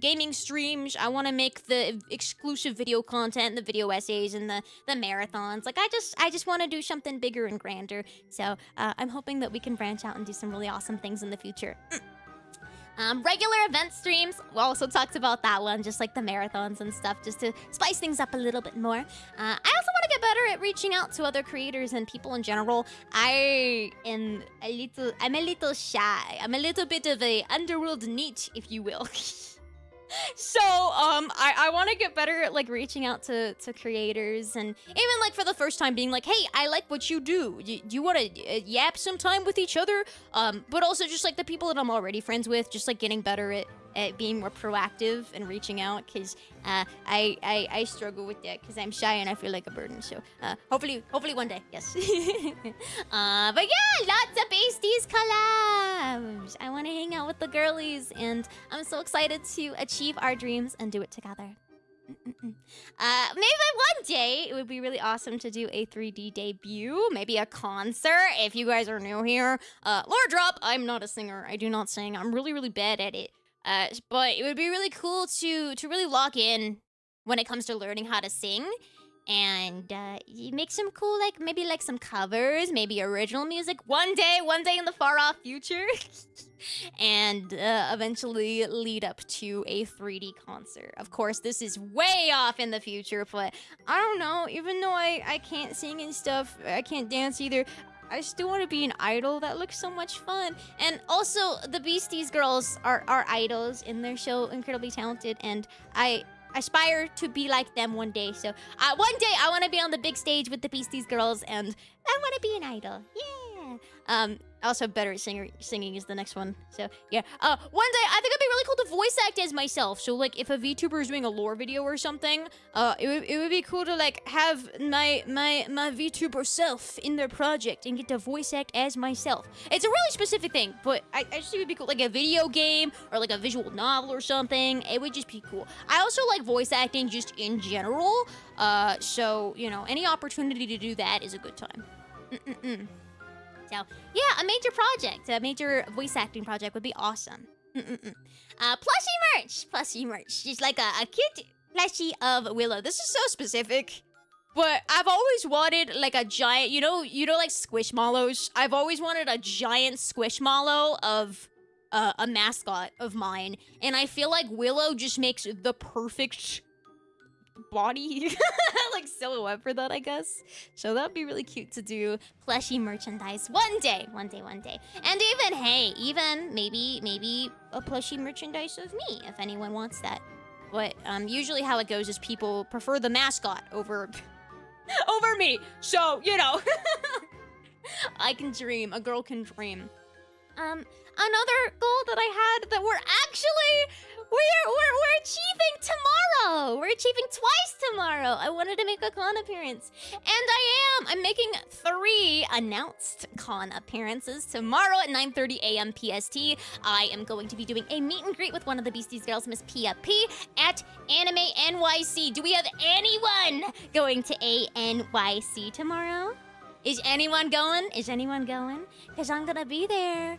gaming streams. I want to make the exclusive video content, the video essays, and the marathons. Like I just want to do something bigger and grander. So I'm hoping that we can branch out and do some really awesome things in the future. Regular event streams, we also talked about that one, just like the marathons and stuff, just to spice things up a little bit more. I also want to get better at reaching out to other creators and people in general. I'm a little shy. I'm a little bit of a Underworld NEET, if you will. So, I want to get better at, like, reaching out to creators, and even, like, for the first time being like, hey, I like what you do. Do you want to yap some time with each other? But also just, like, the people that I'm already friends with, just, like, getting better at being more proactive and reaching out, because I struggle with that, because I'm shy and I feel like a burden. So, hopefully one day, yes. But yeah, lots of Beasties collabs. I want to hang out with the girlies, and I'm so excited to achieve our dreams and do it together. Maybe one day it would be really awesome to do a 3D debut, maybe a concert. If you guys are new here, lore drop, I'm not a singer. I do not sing. I'm really bad at it. But it would be really cool to really lock in when it comes to learning how to sing. And you make some cool, like, maybe like some covers, maybe original music one day in the far off future. And eventually lead up to a 3D concert. Of course, this is way off in the future, but I don't know, even though I can't sing and stuff, I can't dance either, I still want to be an idol. That looks so much fun. And also, the Beasties girls are idols, and they're so incredibly talented, and I aspire to be like them one day. So one day I want to be on the big stage with the Beasties girls, and I want to be an idol. Yeah. Also, better at singing is the next one. So yeah. One day I think it'd be really cool to voice act as myself. So like, if a VTuber is doing a lore video or something, it would be cool to like have my VTuber self in their project and get to voice act as myself. It's a really specific thing, but I just think it would be cool, like a video game or like a visual novel or something. It would just be cool. I also like voice acting just in general. So you know, any opportunity to do that is a good time. So, yeah, a major voice acting project would be awesome. Plushie merch. Just like a cute plushie of Willow. This is so specific. But I've always wanted like a giant, like squishmallows. I've always wanted a giant squishmallow of a mascot of mine, and I feel like Willow just makes the perfect body like silhouette for that, I guess. So that'd be really cute to do plushy merchandise one day. And even maybe a plushy merchandise of me if anyone wants that. But usually how it goes is people prefer the mascot over me. So, I can dream. A girl can dream. Another goal that I had that we're achieving tomorrow. We're achieving twice tomorrow. I wanted to make a con appearance, and I'm making 3 announced con appearances tomorrow at 9:30 a.m. PST. I am going to be doing a meet and greet with one of the Beasties girls, Miss Pia P, at Anime NYC. Do we have anyone going to ANYC tomorrow? Is anyone going? Because I'm going to be there.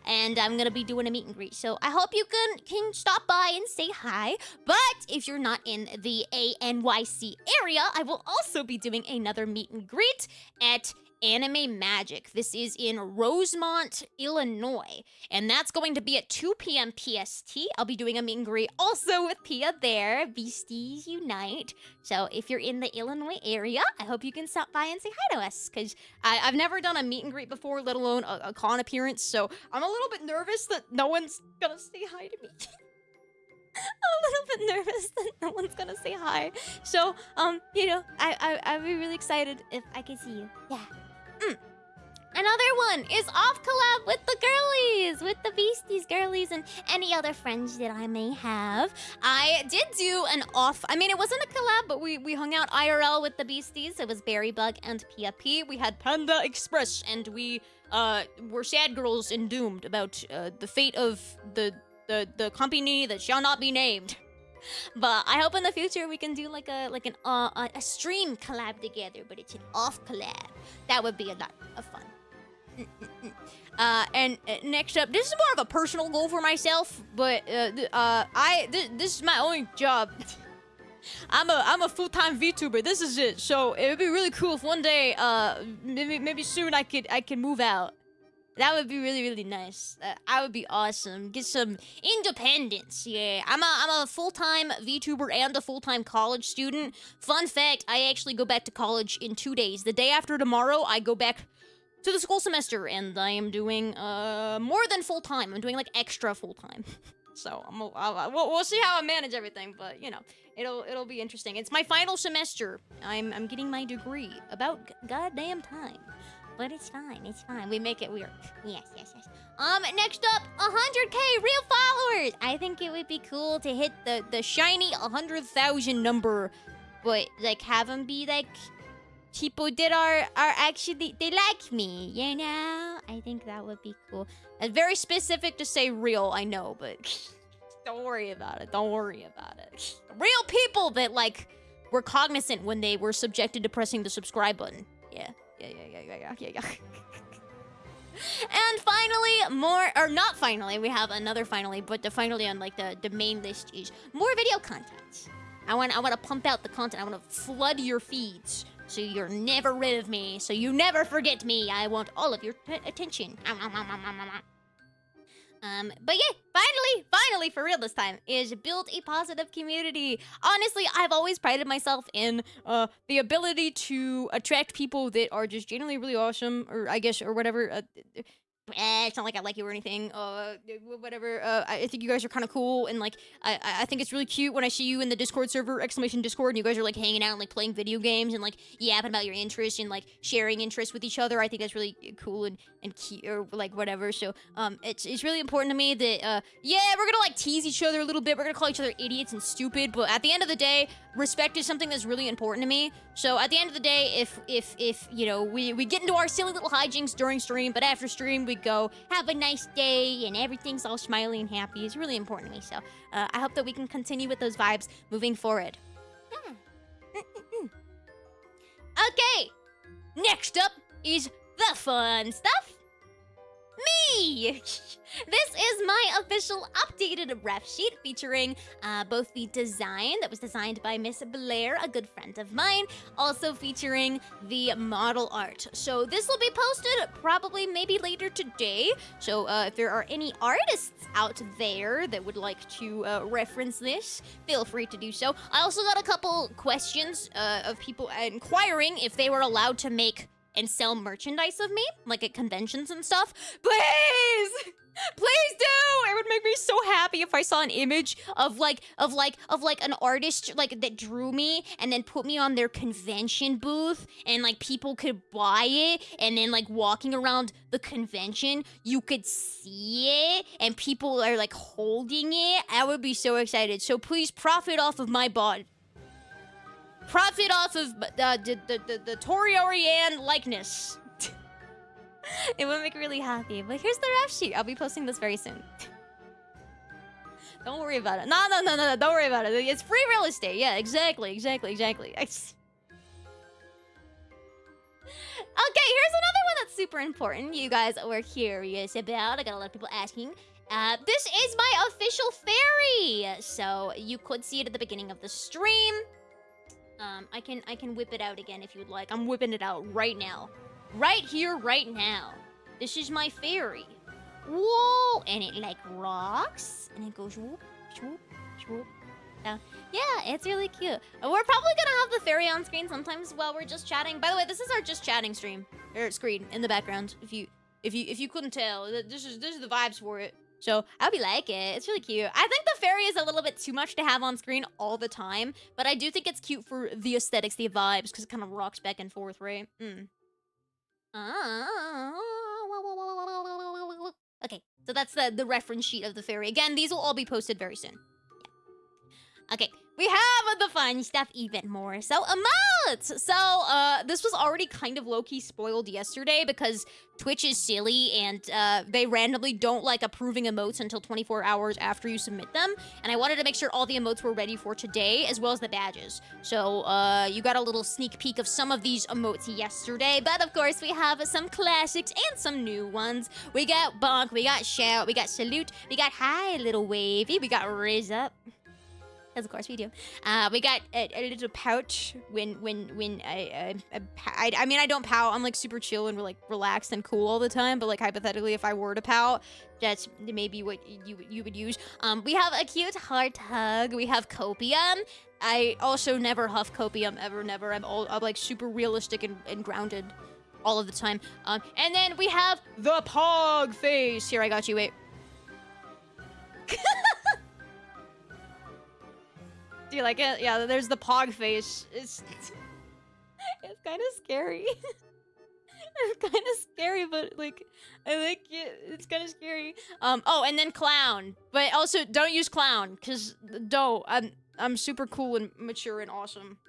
And I'm going to be doing a meet and greet. So I hope you can stop by and say hi. But if you're not in the ANYC area, I will also be doing another meet and greet at Anime Magic. This is in Rosemont, Illinois. And that's going to be at 2 p.m. PST. I'll be doing a meet and greet also with Pia there. Beasties Unite. So if you're in the Illinois area, I hope you can stop by and say hi to us. Because I've never done a meet and greet before, let alone a con appearance. So I'm a little bit nervous that no one's going to say hi to me. I'm a little bit nervous that no one's gonna say hi. So, I'd be really excited if I could see you. Yeah. Another one is off collab with the girlies, with the Beasties girlies and any other friends that I may have. I did do an off, it wasn't a collab, but we hung out IRL with the Beasties. It was Berrybug and Pia P. We had Panda Express, and we were sad girls and doomed about the fate of the company that shall not be named. But I hope in the future we can do like a stream collab together, but it's an off collab. That would be a lot of fun. And next up, this is more of a personal goal for myself, but this is my only job. I'm a full-time VTuber. This is it. So it would be really cool if one day, maybe soon I could move out. That would be really, really nice. I would be awesome. Get some independence. Yeah, I'm a full-time VTuber and a full-time college student. Fun fact: I actually go back to college in 2 days. The day after tomorrow, I go back to the school semester, and I am doing more than full-time. I'm doing like extra full-time. So we'll see how I manage everything, but it'll be interesting. It's my final semester. I'm getting my degree about goddamn time. But it's fine. We make it work. Yes. Next up, 100K real followers. I think it would be cool to hit the shiny 100,000 number, but like have them be like people that are actually, they like me, I think that would be cool. It's very specific to say real, I know, but don't worry about it. Real people that like were cognizant when they were subjected to pressing the subscribe button. Yeah. And finally, we have another finally, but the finally on like the main list is more video content. I want to pump out the content. I want to flood your feeds so you're never rid of me, so you never forget me. I want all of your attention. But yeah, finally, for real this time, is build a positive community. Honestly, I've always prided myself in the ability to attract people that are just genuinely really awesome, or whatever. It's not like I like you or anything. Whatever. I think you guys are kind of cool, and like I think it's really cute when I see you in the Discord server, !Discord, and you guys are like hanging out and like playing video games and like yapping about your interests and like sharing interests with each other. I think that's really cool and cute, or like whatever. So it's really important to me that we're gonna like tease each other a little bit. We're gonna call each other idiots and stupid, but at the end of the day, respect is something that's really important to me. So at the end of the day, if we get into our silly little hijinks during stream, but after stream we go have a nice day and everything's all smiley and happy, is really important to me. So I hope that we can continue with those vibes moving forward. Okay, next up is the fun stuff. me! This is my official updated ref sheet featuring both the design that was designed by Miss Blair, a good friend of mine, also featuring the model art. So this will be posted probably maybe later today. So if there are any artists out there that would like to reference this, feel free to do so. I also got a couple questions of people inquiring if they were allowed to make and sell merchandise of me, like at conventions and stuff. Please! Please do! It would make me so happy if I saw an image of an artist like that drew me and then put me on their convention booth and like people could buy it and then like walking around the convention you could see it and people are like holding it. I would be so excited. So please profit off of my bot. Profit off of the Tori Oriane likeness. It would make me really happy. But here's the ref sheet. I'll be posting this very soon. Don't worry about it. No. Don't worry about it. It's free real estate. Yeah, exactly. Okay, here's another one that's super important. You guys were curious about. I got a lot of people asking. This is my official Ferry. So you could see it at the beginning of the stream. I can whip it out again if you would like. I'm whipping it out right now. Right here, right now. This is my Ferry. Whoa! And it like rocks. And it goes whoop, swoop, swoop. Yeah, it's really cute. We're probably gonna have the Ferry on screen sometimes while we're just chatting. By the way, this is our just chatting stream. Or screen in the background. If you couldn't tell. This is the vibes for it. So, I hope you like it. It's really cute. I think the Ferry is a little bit too much to have on screen all the time, but I do think it's cute for the aesthetics, the vibes, because it kind of rocks back and forth, right? Okay, so that's the reference sheet of the Ferry. Again, these will all be posted very soon. Yeah. Okay, we have the fun stuff even more. So, emotes! So, this was already kind of low-key spoiled yesterday because Twitch is silly and they randomly don't like approving emotes until 24 hours after you submit them. And I wanted to make sure all the emotes were ready for today as well as the badges. So, you got a little sneak peek of some of these emotes yesterday. But of course, we have some classics and some new ones. We got bonk, we got shout, we got salute, we got hi little wavy, we got raise up. As of course we do. We got a little pouch when I mean I don't pout. I'm like super chill and like relaxed and cool all the time. But like hypothetically, if I were to pout, that's maybe what you would use. We have a cute heart hug. We have copium. I also never huff copium ever, never. I'm like super realistic and grounded all of the time. And then we have the pog face. Here, I got you. Wait. Do you like it? Yeah, there's the pog face. It's kind of scary. It's kind of scary, but like I like it. It's kind of scary. Oh, and then clown. But also don't use clown cuz I'm super cool and mature and awesome.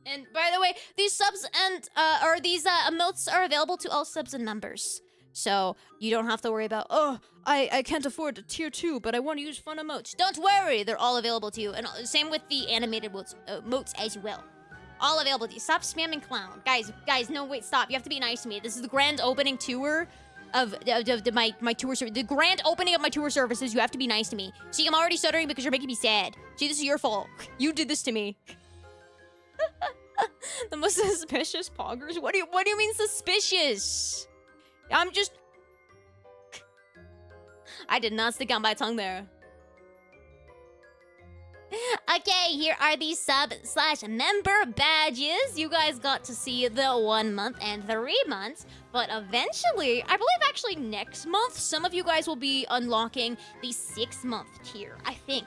And by the way, these subs and or these emotes are available to all subs and members. So you don't have to worry about, oh, I can't afford a tier 2, but I want to use fun emotes. Don't worry, they're all available to you. And same with the animated emotes as well. All available to you. Stop spamming clown. Guys, no, wait, stop. You have to be nice to me. This is the grand opening tour of my tour service. The grand opening of my tour services. You have to be nice to me. See, I'm already stuttering because you're making me sad. See, this is your fault. You did this to me. The most suspicious poggers? What do you mean suspicious? I'm just... I did not stick out my tongue there. Okay, here are the sub/member badges. You guys got to see the 1 month and 3 months. But eventually, I believe actually next month, some of you guys will be unlocking the 6-month tier, I think.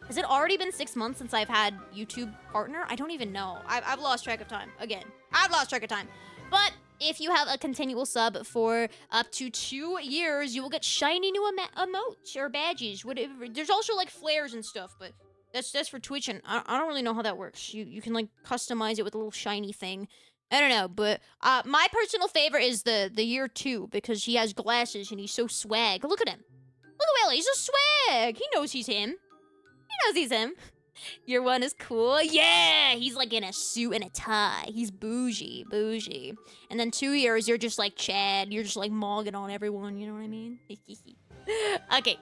Has it already been 6 months since I've had YouTube partner? I don't even know. I've lost track of time. Again, I've lost track of time. But... if you have a continual sub for up to 2 years, you will get shiny new emotes or badges, whatever. There's also like flares and stuff, but that's for Twitch, and I don't really know how that works. You can like customize it with a little shiny thing. I don't know, but my personal favorite is the year 2 because he has glasses and he's so swag. Look at him. Look at Willie. He's so swag. He knows he's him. He knows he's him. Your one is cool. Yeah, he's like in a suit and a tie. He's bougie. And then 2 years, you're just like Chad. You're just like mogging on everyone. You know what I mean? Okay.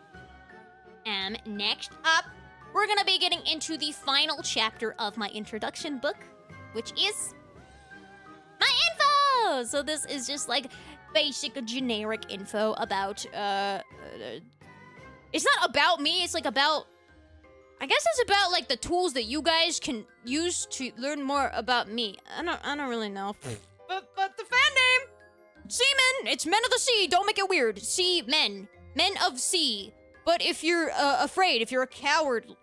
Next up, we're gonna be getting into the final chapter of my introduction book, which is my info. So this is just like basic generic info about it's not about me. It's like about. I guess it's about like the tools that you guys can use to learn more about me. I don't really know. But the fan name, Seamen. It's Men of the Sea. Don't make it weird. Sea Men of Sea. But if you're afraid, if you're a coward,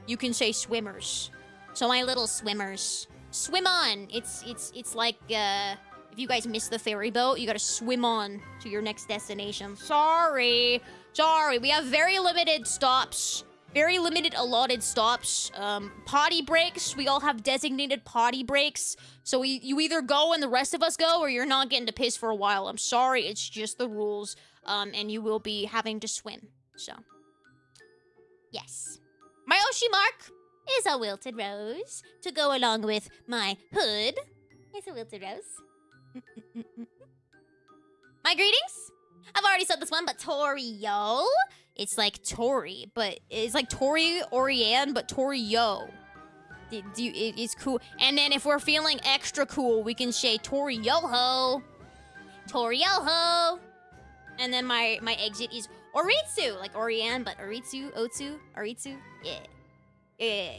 you can say swimmers. So my little swimmers, swim on. It's like if you guys miss the ferry boat, you gotta swim on to your next destination. Sorry. We have very limited stops. Very limited allotted stops. Potty breaks. We all have designated potty breaks. So you either go and the rest of us go, or you're not getting to piss for a while. I'm sorry, it's just the rules. And you will be having to swim. So, yes. My Oshi mark is a wilted rose. To go along with my hood is a wilted rose. My greetings. I've already said this one, but Torio. It's like Tori, but it's like Tori Oriane, but Torio. It's cool. And then if we're feeling extra cool, we can say Torioho. Torioho. And then my exit is Oritsu, like Oriane, but Oritsu, Otsu, Oritsu. Yeah.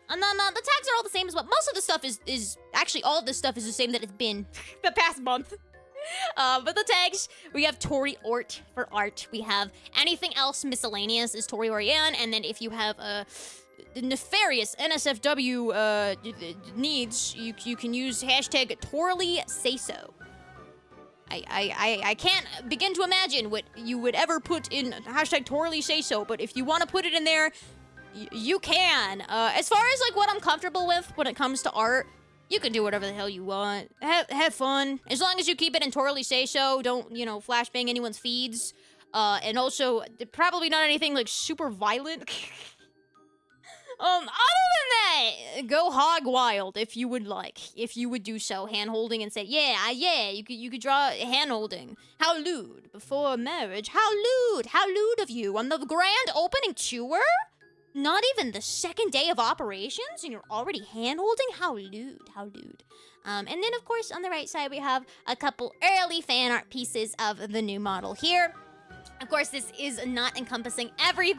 And then the tags are all the same as well. Most of the stuff is actually all of this stuff is the same that it's been the past month. But the tags, we have Tori Ort for art. We have anything else miscellaneous is Tori Oriane. And then if you have nefarious NSFW needs, you can use hashtag Torly Say So. I can't begin to imagine what you would ever put in hashtag Torly Say So, but if you want to put it in there, you can. As far as like what I'm comfortable with when it comes to art, you can do whatever the hell you want. Have fun. As long as you keep it in Torly Say So, don't, flashbang anyone's feeds. And also, probably not anything, like, super violent. Other than that, go hog wild if you would like. If you would do so, hand-holding and say, yeah, you could draw hand-holding. How lewd. Before marriage. How lewd of you. On the grand opening tour? Not even the second day of operations and you're already hand-holding? How lewd. And then, of course, on the right side, we have a couple early fan art pieces of the new model here. Of course, this is not encompassing every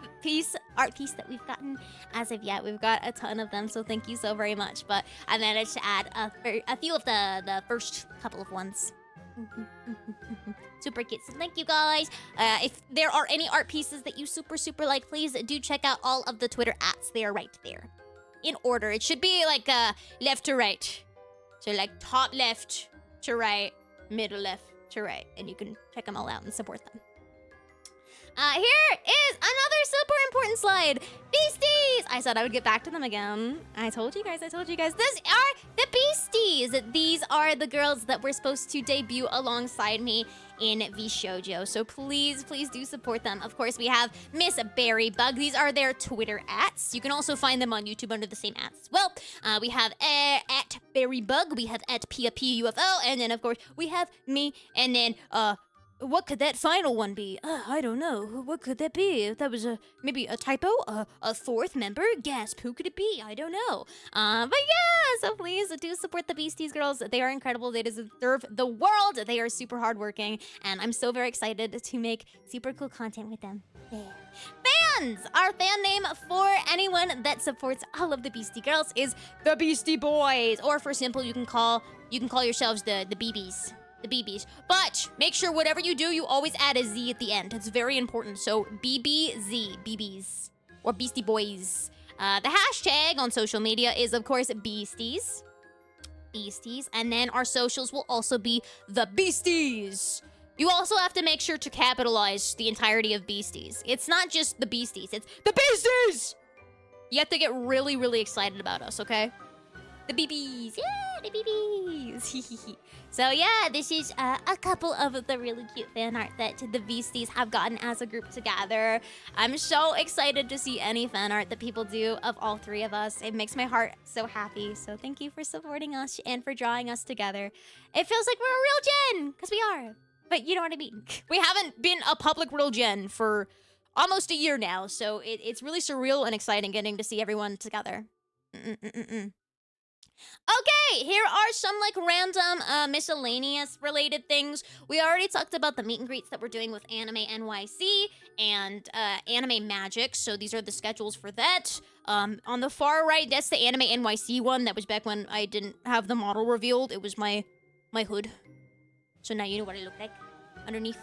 art piece that we've gotten as of yet. We've got a ton of them, so thank you so very much. But I managed to add a few of the first couple of ones. Super cute. So thank you guys. If there are any art pieces that you super like, please do check out all of the Twitter @s. They are right there. In order. It should be like left to right. So like top left to right, middle left to right. And you can check them all out and support them. Here is another super important slide. Beasties! I said I would get back to them again. I told you guys. These are the Beasties. These are the girls that were supposed to debut alongside me in VShojo. So please do support them. Of course, we have Miss Berry Bug. These are their Twitter @s. You can also find them on YouTube under the same @s as well. We have @BerryBug. We have @PUFO. And then, of course, we have me. And then, what could that final one be? I don't know. What could that be? That was maybe a typo? A fourth member? Gasp, who could it be? I don't know. But yeah, so please do support the Beasties girls. They are incredible. They deserve the world. They are super hardworking. And I'm so very excited to make super cool content with them. Yeah. Fans! Our fan name for anyone that supports all of the Beastie girls is the Beastie Boys. Or for simple, you can call yourselves the BBs. The BBs. But make sure whatever you do, you always add a Z at the end. It's very important. So BBZ, BBs, or Beastie Boys. The hashtag on social media is, of course, Beasties. And then our socials will also be the Beasties. You also have to make sure to capitalize the entirety of Beasties. It's not just the Beasties, it's the Beasties! You have to get really excited about us, okay? The BBs. Yeah, the BBs. So yeah, this is a couple of the really cute fan art that the VCs have gotten as a group together. I'm so excited to see any fan art that people do of all three of us. It makes my heart so happy. So thank you for supporting us and for drawing us together. It feels like we're a real gen, because we are. But you know what I mean. We haven't been a public real gen for almost a year now, so it's really surreal and exciting getting to see everyone together. Okay, here are some like random miscellaneous related things. We already talked about the meet and greets that we're doing with Anime NYC and Anime Magic, so these are the schedules for that. On the far right, that's the Anime NYC one. That was back when I didn't have the model revealed. It was my hood. So now you know what I look like underneath.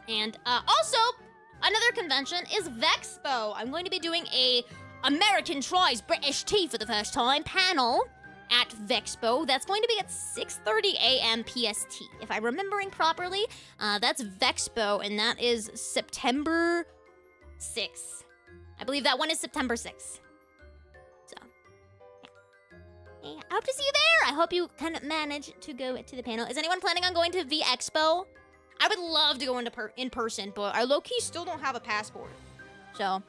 And also, another convention is Vexpo. I'm going to be doing a American Tries British Tea for the first time panel at Vexpo. That's going to be at 6:30 a.m. PST. If I'm remembering properly, that's Vexpo, and that is September 6th. I believe that one is September 6th. So, yeah. Hey, I hope to see you there. I hope you can manage to go to the panel. Is anyone planning on going to VExpo? I would love to go in person, but I low-key still don't have a passport. So,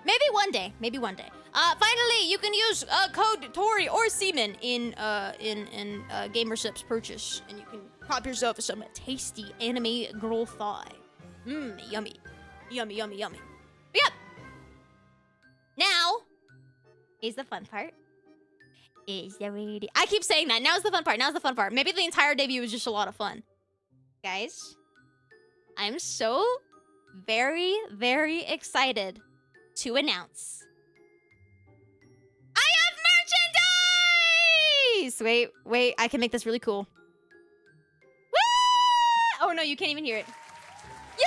maybe one day. Maybe one day. Finally, you can use code Tori or Seaman in Gamersup's purchase, and you can pop yourself some tasty anime girl thigh. Yummy. Yummy, yummy, yummy. But yeah. Now is the fun part. I keep saying that. Now's the fun part. Now's the fun part. Maybe the entire debut was just a lot of fun. Guys, I'm so very, very excited to announce I have merchandise! Wait, I can make this really cool. Woo! Oh no, you can't even hear it. Yeah!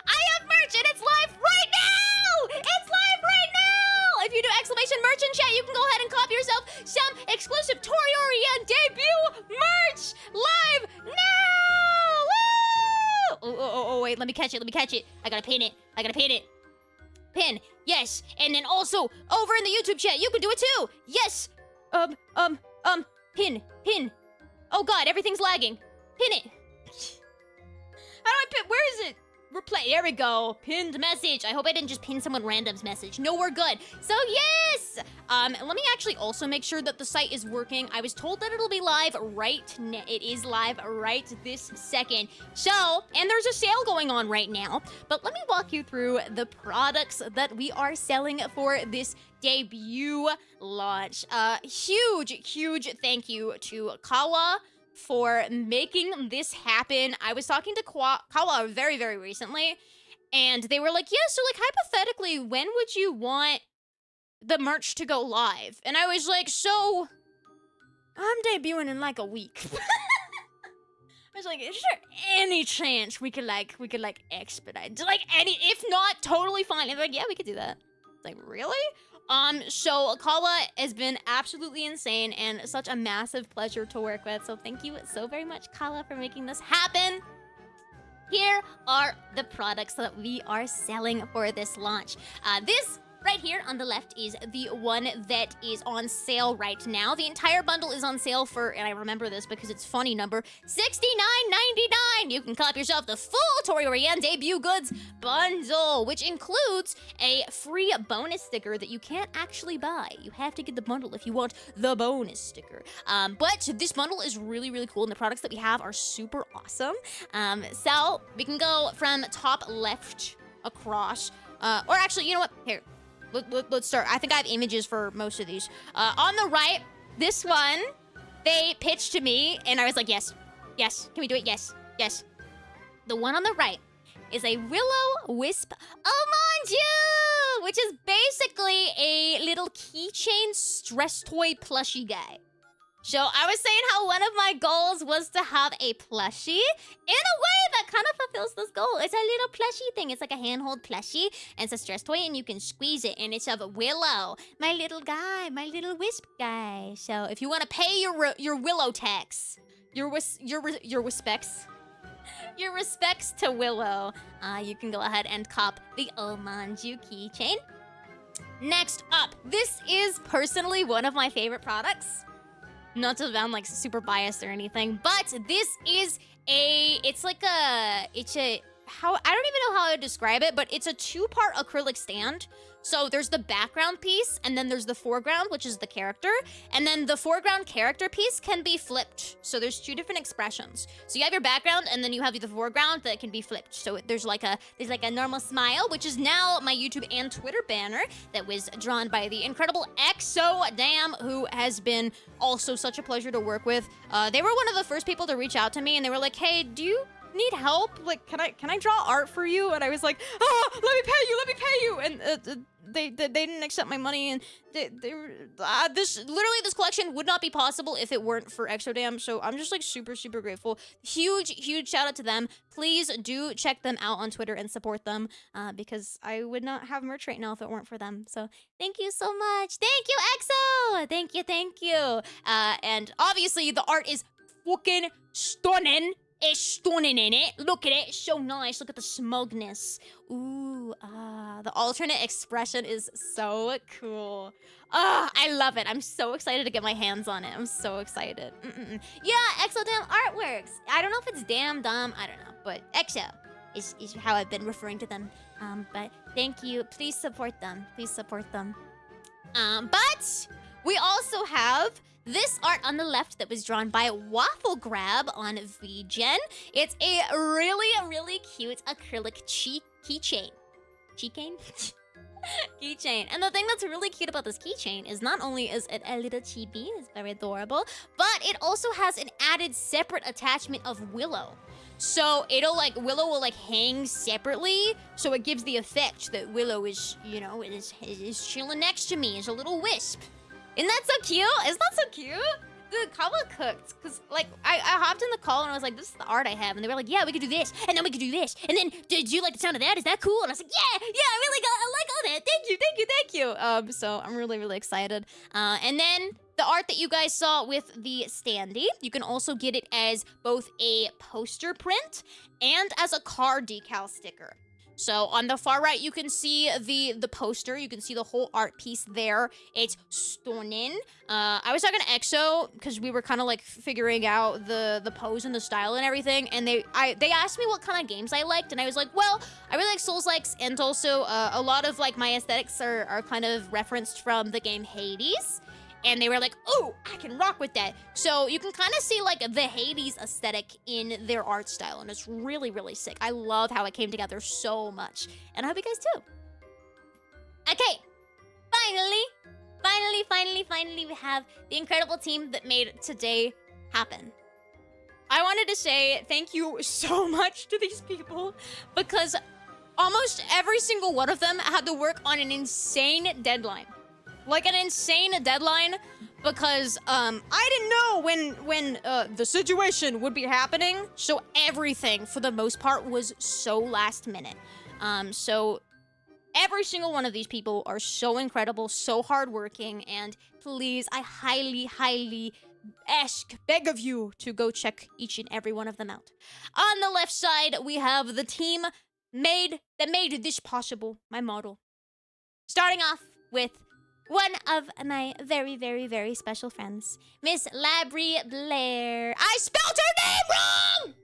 I have merch and it's live right now! It's live right now! If you do exclamation merch in chat, you can go ahead and copy yourself some exclusive Tori Oriane debut merch live now! Woo! Oh, wait, let me catch it. I gotta pin it. Pin, yes. And then also, over in the YouTube chat, you can do it too. Yes. Pin. Oh God, everything's lagging. Pin it. How do I pin? Where is it? Replay. There we go. Pinned message. I hope I didn't just pin someone random's message. No, we're good. So yes. Let me actually also make sure that the site is working. I was told that it'll be live right now. It is live right this second. So, and there's a sale going on right now. But let me walk you through the products that we are selling for this debut launch. Huge thank you to Kawa for making this happen. I was talking to Kawa very, very recently, and they were like, yeah, so like hypothetically, when would you want the merch to go live? And I was like, so I'm debuting in like a week. I was like, is there any chance we could expedite? Like if not, totally fine. And they're like, yeah, we could do that. It's like, really? So Kawa has been absolutely insane and such a massive pleasure to work with. So thank you so very much, Kawa, for making this happen. Here are the products that we are selling for this launch. This right here on the left is the one that is on sale right now. The entire bundle is on sale for, and I remember this because it's funny number, $69.99. You can cop yourself the full Tori Oriane debut goods bundle, which includes a free bonus sticker that you can't actually buy. You have to get the bundle if you want the bonus sticker. But this bundle is really, really cool, and the products that we have are super awesome. So we can go from top left across, or actually, you know what? Here. Let's start. I think I have images for most of these. On the right, this one, they pitched to me, and I was like, yes. Can we do it? Yes. The one on the right is a Will-O-Wisp Omanju, which is basically a little keychain stress toy plushie guy. So I was saying how one of my goals was to have a plushie in a way that kind of fulfills this goal. It's a little plushie thing. It's like a handhold plushie, and it's a stress toy, and you can squeeze it, and it's of Willow, my little guy, my little wisp guy. So if you want to pay your Willow tax, your respects to Willow, you can go ahead and cop the Omanju keychain. Next up, this is personally one of my favorite products. Not to sound like super biased or anything, but this is I don't even know how to describe it, but it's a 2-part acrylic stand. So there's the background piece, and then there's the foreground, which is the character. And then the foreground character piece can be flipped. So there's 2 different expressions. So you have your background, and then you have the foreground that can be flipped. So there's like a normal smile, which is now my YouTube and Twitter banner that was drawn by the incredible ExoDam, who has been also such a pleasure to work with. They were one of the first people to reach out to me, and they were like, hey, do you need help? Like, can I draw art for you? And I was like, let me pay you. And they didn't accept my money, and this collection would not be possible if it weren't for ExoDam. So I'm just like super grateful. Huge shout out to them. Please do check them out on Twitter and support them, because I would not have merch right now if it weren't for them. So thank you so much. Thank you, EXO. Thank you. And obviously the art is fucking stunning. It's stunning in it. Look at it. It's so nice. Look at the smugness. Ooh, the alternate expression is so cool. I love it. I'm so excited to get my hands on it. I'm so excited. Yeah, ExoDam Artworks. I don't know if it's damn dumb. I don't know. But Exo is how I've been referring to them. But thank you. Please support them. But we also have this art on the left that was drawn by Waffle Grab on VGen. It's a really cute acrylic keychain. Keychain. And the thing that's really cute about this keychain is not only is it a little chibi, it's very adorable, but it also has an added separate attachment of Willow. So Willow will hang separately, so it gives the effect that Willow is, is chilling next to me as a little wisp. Isn't that so cute? Isn't that so cute? Dude, Kawa cooked. Because, I hopped in the call and I was like, this is the art I have. And they were like, yeah, we could do this. And then we could do this. And then, did you like the sound of that? Is that cool? And I was like, yeah, I like all that. Thank you. So I'm really excited. And then the art that you guys saw with the standee, you can also get it as both a poster print and as a car decal sticker. So on the far right, you can see the poster. You can see the whole art piece there. It's stunning. I was talking to EXO because we were kind of figuring out the pose and the style and everything. And they asked me what kind of games I liked, and I was like, well, I really like Souls-likes, and also a lot of my aesthetics are kind of referenced from the game Hades. And they were like, oh, I can rock with that. So you can kind of see the Hades aesthetic in their art style. And it's really sick. I love how it came together so much. And I hope you guys too. Okay, finally, we have the incredible team that made today happen. I wanted to say thank you so much to these people, because almost every single one of them had to work on an insane deadline. An insane deadline, because I didn't know when the situation would be happening, so everything for the most part was so last minute. So every single one of these people are so incredible, so hardworking, and please, I highly beg of you to go check each and every one of them out. On the left side, we have the team that made this possible, my model. Starting off with one of my very special friends, Miss Labrie Blair. I spelled her name wrong!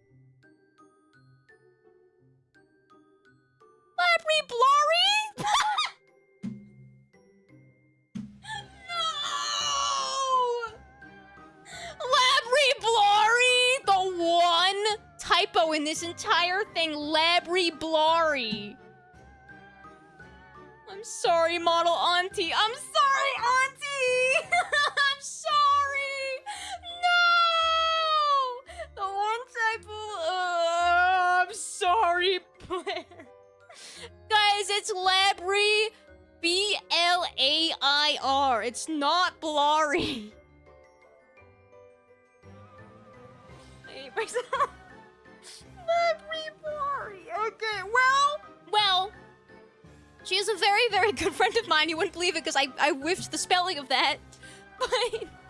Labrie Blary? No! Labrie Blary, the one typo in this entire thing, Labrie Blary. I'm sorry, model auntie. I'm sorry, auntie. I'm sorry. No. The one typo. I'm sorry, Blair. Guys, it's Labrie. B-L-A-I-R. It's not Blary. I hate myself. Labrie Blary. Okay, well. She is a very good friend of mine. You wouldn't believe it because I whiffed the spelling of that. But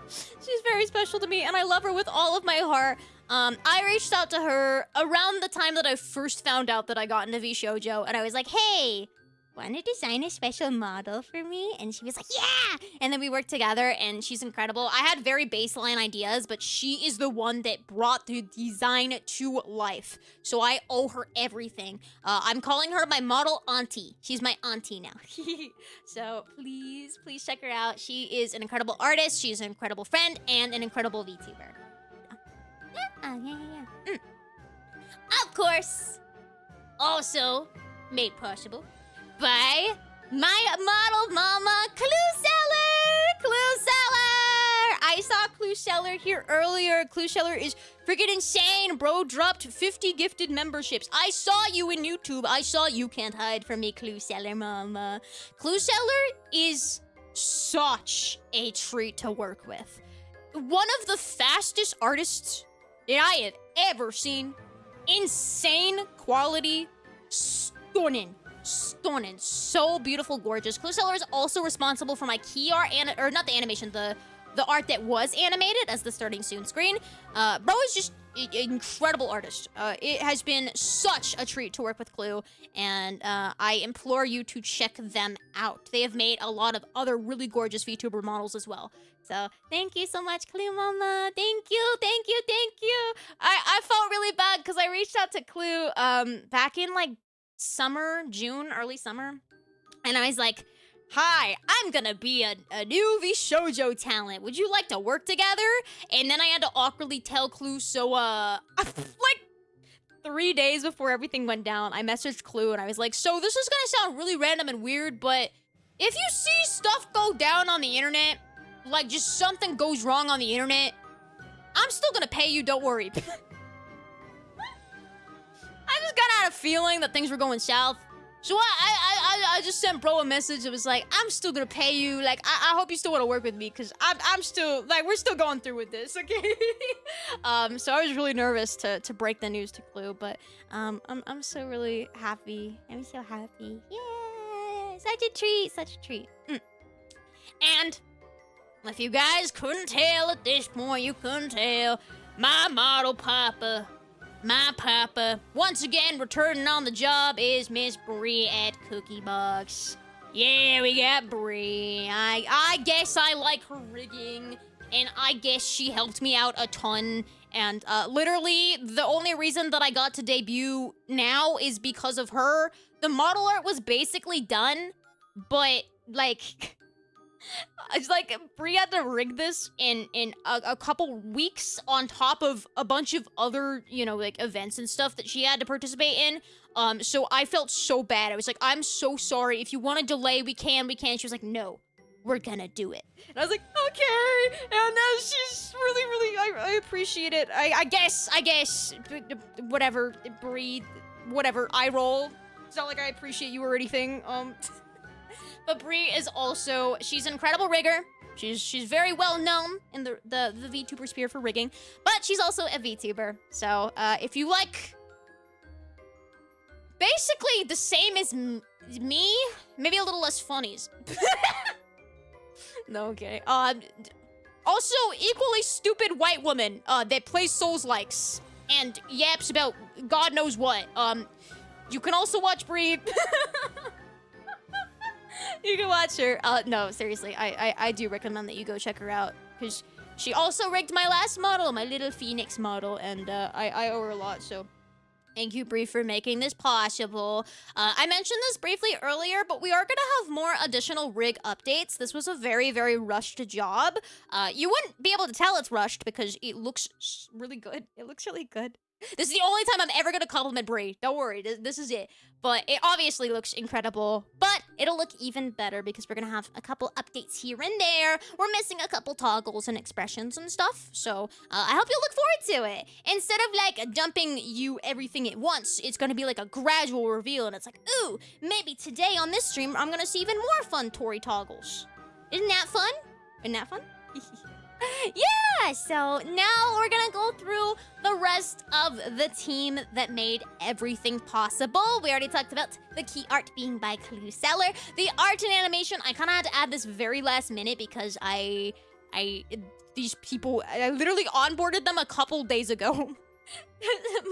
she's very special to me, and I love her with all of my heart. I reached out to her around the time that I first found out that I got into VShojo, and I was like, hey, want to design a special model for me? And she was like, yeah! And then we worked together, and she's incredible. I had very baseline ideas, but she is the one that brought the design to life. So I owe her everything. I'm calling her my model auntie. She's my auntie now. So please check her out. She is an incredible artist. She's an incredible friend and an incredible VTuber. Yeah. Of course, also made possible by my model mama, cluseller. I saw cluseller here earlier. Cluseller is freaking insane. Bro dropped 50 gifted memberships. I saw you in YouTube. I saw you can't hide from me, cluseller mama. Cluseller is such a treat to work with. One of the fastest artists that I have ever seen. Insane quality. Stunning. So beautiful, gorgeous. Cluseller is also responsible for my key art, or not the animation, the art that was animated as the starting soon screen. Bro is just an incredible artist. It has been such a treat to work with Clue, and I implore you to check them out. They have made a lot of other really gorgeous VTuber models as well. So thank you so much, Clue Mama. Thank you. I felt really bad because I reached out to Clue back in like June, early summer, and I was like, hi, I'm gonna be a new VShojo talent. Would you like to work together? And then I had to awkwardly tell Clue, so like 3 days before everything went down, I messaged Clue and I was like, so this is gonna sound really random and weird, but if you see stuff go down on the internet, like just something goes wrong on the internet, I'm still gonna pay you, don't worry. I just got out a feeling that things were going south. So I just sent bro a message. It was like, I'm still gonna pay you. Like, I hope you still want to work with me, because I'm still, like, we're still going through with this, okay? So I was really nervous to break the news to Clue, but I'm so really happy. I'm so happy. Yeah, such a treat. And if you guys couldn't tell at this point, you couldn't tell, my model papa. My papa, once again returning on the job, is Miss Bree at Cookie Box. Yeah, we got Bree. I guess I like her rigging, and I guess she helped me out a ton. And literally, the only reason that I got to debut now is because of her. The model art was basically done, but like... It's like Bree had to rig this in a couple weeks on top of a bunch of other, you know, like events and stuff that she had to participate in. So I felt so bad. I was like, I'm so sorry. If you want to delay, we can. She was like, no, we're gonna do it. And I was like, okay. And she's really, I appreciate it. I guess, whatever, Bree, whatever, I roll. It's not like I appreciate you or anything. But Bree is also, she's an incredible rigger. She's very well known in the VTuber sphere for rigging, but she's also a VTuber. So if you like basically the same as me, maybe a little less funnies. No, okay. Also equally stupid white woman that plays Souls-likes and yaps about God knows what. You can also watch Bree. You can watch her. No, seriously, I do recommend that you go check her out, because she also rigged my last model, my little Phoenix model, and I owe her a lot, so thank you, Bree, for making this possible. I mentioned this briefly earlier, but we are gonna have more additional rig updates. This was a very, very rushed job. You wouldn't be able to tell it's rushed because it looks really good. It looks really good. This is the only time I'm ever gonna compliment Bree. Don't worry, this is it. But it obviously looks incredible. But it'll look even better because we're gonna have a couple updates here and there. We're missing a couple toggles and expressions and stuff. So I hope you'll look forward to it. Instead of like dumping you everything at once, it's gonna be like a gradual reveal. And it's like, ooh, maybe today on this stream, I'm gonna see even more fun Tori toggles. Isn't that fun? Isn't that fun? Yeah, so now we're gonna go through the rest of the team that made everything possible. We already talked about the key art being by cluseller. The art and animation, I kind of had to add this very last minute because these people, I literally onboarded them a couple days ago.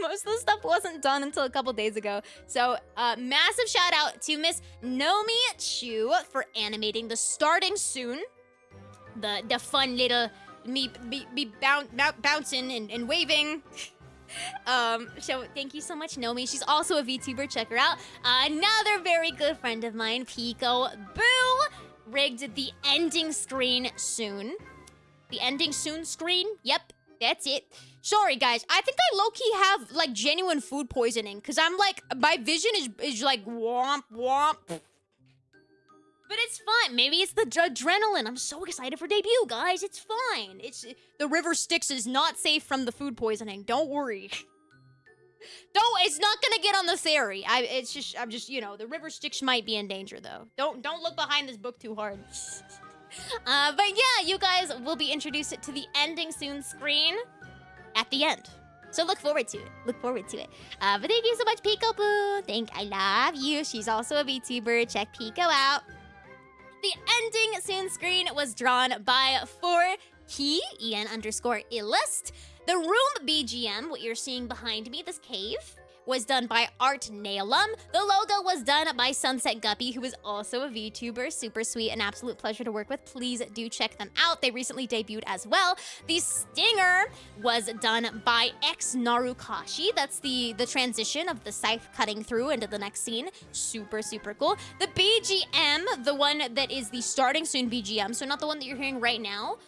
Most of the stuff wasn't done until a couple days ago. So, massive shout out to Miss Nomi Chu for animating the starting soon. The fun little me bouncing and waving. So thank you so much, Nomi. She's also a VTuber. Check her out. Another very good friend of mine, Pico Boo, rigged the ending screen soon. The ending soon screen? Yep, that's it. Sorry, guys. I think I low-key have, like, genuine food poisoning. Because I'm, like, my vision is like, womp, womp. But it's fine. Maybe it's the adrenaline. I'm so excited for debut, guys. It's fine. The River Styx is not safe from the food poisoning. Don't worry. It's not gonna get on the ferry. I'm just, you know, the River Styx might be in danger, though. Don't look behind this book too hard. But yeah, you guys will be introduced to the ending soon screen at the end. So look forward to it. Look forward to it. But thank you so much, Pico Boo. I love you. She's also a VTuber. Check Pico out. The ending soon screen was drawn by 4Key, EN_illust. The room BGM, what you're seeing behind me, this cave, was done by Art Nailum. The logo was done by Sunset Guppy, who is also a VTuber. Super sweet, an absolute pleasure to work with. Please do check them out. They recently debuted as well. The stinger was done by X Narukashi. That's the transition of the scythe cutting through into the next scene. Super, super cool. The BGM, the one that is the starting soon BGM, so not the one that you're hearing right now.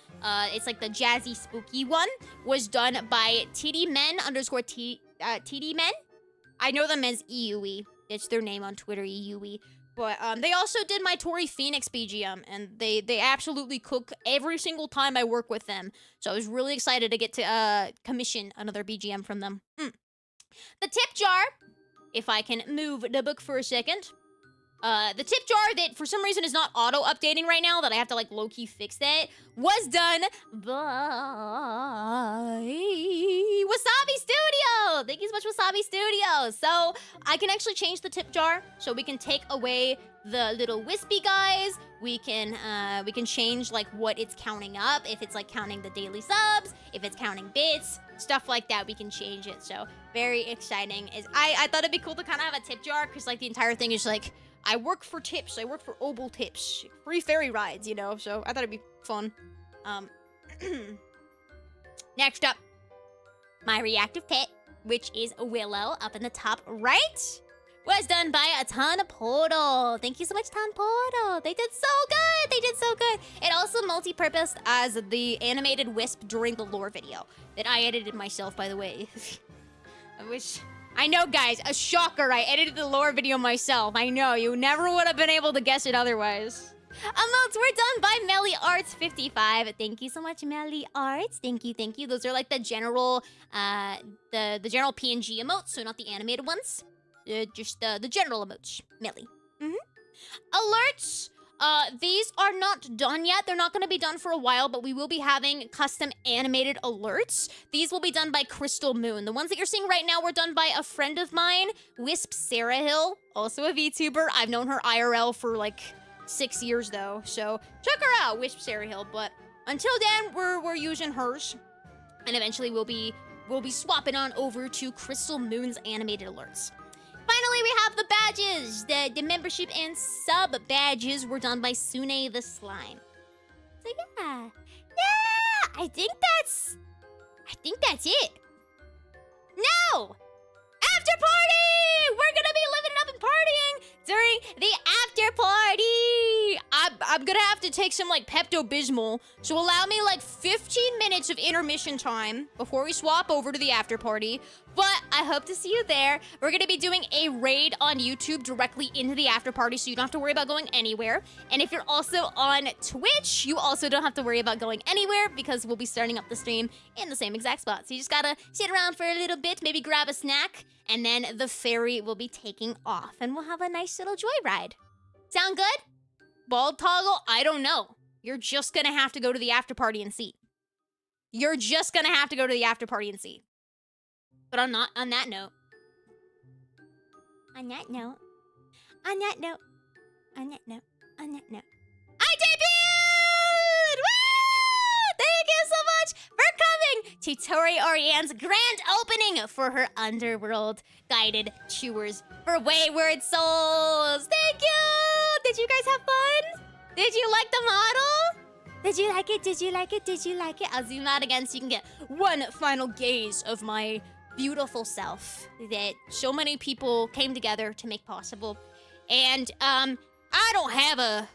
It's like the jazzy, spooky one, was done by TDmen_TDmen. I know them as EUE. It's their name on Twitter, EUE. But they also did my Tori Phoenix BGM, and they absolutely cook every single time I work with them. So I was really excited to get to commission another BGM from them. The tip jar, if I can move the book for a second. The tip jar that for some reason is not auto-updating right now, that I have to like low-key fix that, was done by Wasabi Studio! Thank you so much, Wasabi Studio! So, I can actually change the tip jar, so we can take away the little wispy guys, we can change like what it's counting up, if it's like counting the daily subs, if it's counting bits, stuff like that, we can change it, so very exciting. I thought it'd be cool to kind of have a tip jar, because like the entire thing is like, I work for tips. I work for Obel Tips. Free ferry rides, you know, so I thought it'd be fun. Next up, my reactive pet, which is Willow, up in the top right, was done by a Tanportal. Thank you so much, Tanportal. They did so good. They did so good. It also multi-purposed as the animated wisp during the lore video that I edited myself, by the way. I know, guys, a shocker. I edited the lore video myself. I know, you never would have been able to guess it otherwise. Emotes were done by Melly Arts 55. Thank you so much, Melly Arts. Thank you, thank you. Those are like the general, the general PNG emotes, so not the animated ones. Just the general emotes, Melly. Alerts. These are not done yet. They're not going to be done for a while, but we will be having custom animated alerts. These will be done by Crystal Moon. The ones that you're seeing right now were done by a friend of mine, Wisp Sarah Hill, also a VTuber. I've known her IRL for like 6 years though, so check her out, Wisp Sarah Hill. But until then, we're using hers, and eventually we'll be swapping on over to Crystal Moon's animated alerts. Finally, we have the badges. The membership and sub badges were done by Sune the Slime. So yeah, I think that's it. No! After party! We're gonna be living it up and partying during the after party! I'm gonna have to take some, like, Pepto-Bismol, so allow me, like, 15 minutes of intermission time before we swap over to the after party. But I hope to see you there. We're gonna be doing a raid on YouTube directly into the after party, so you don't have to worry about going anywhere. And if you're also on Twitch, you also don't have to worry about going anywhere, because we'll be starting up the stream in the same exact spot. So you just gotta sit around for a little bit, maybe grab a snack, and then the ferry will be taking off, and we'll have a nice little joyride. Sound good? Bald toggle? I don't know. You're just gonna have to go to the after party and see. You're just gonna have to go to the after party and see. But on that note, I debuted! Woo! Thank you so much for coming to Tori Oriane's grand opening for her Underworld guided tours for Wayward Souls. Thank you! Did you guys have fun? Did you like the model? Did you like it? Did you like it? Did you like it? I'll zoom out again so you can get one final gaze of my beautiful self that so many people came together to make possible. And I don't have a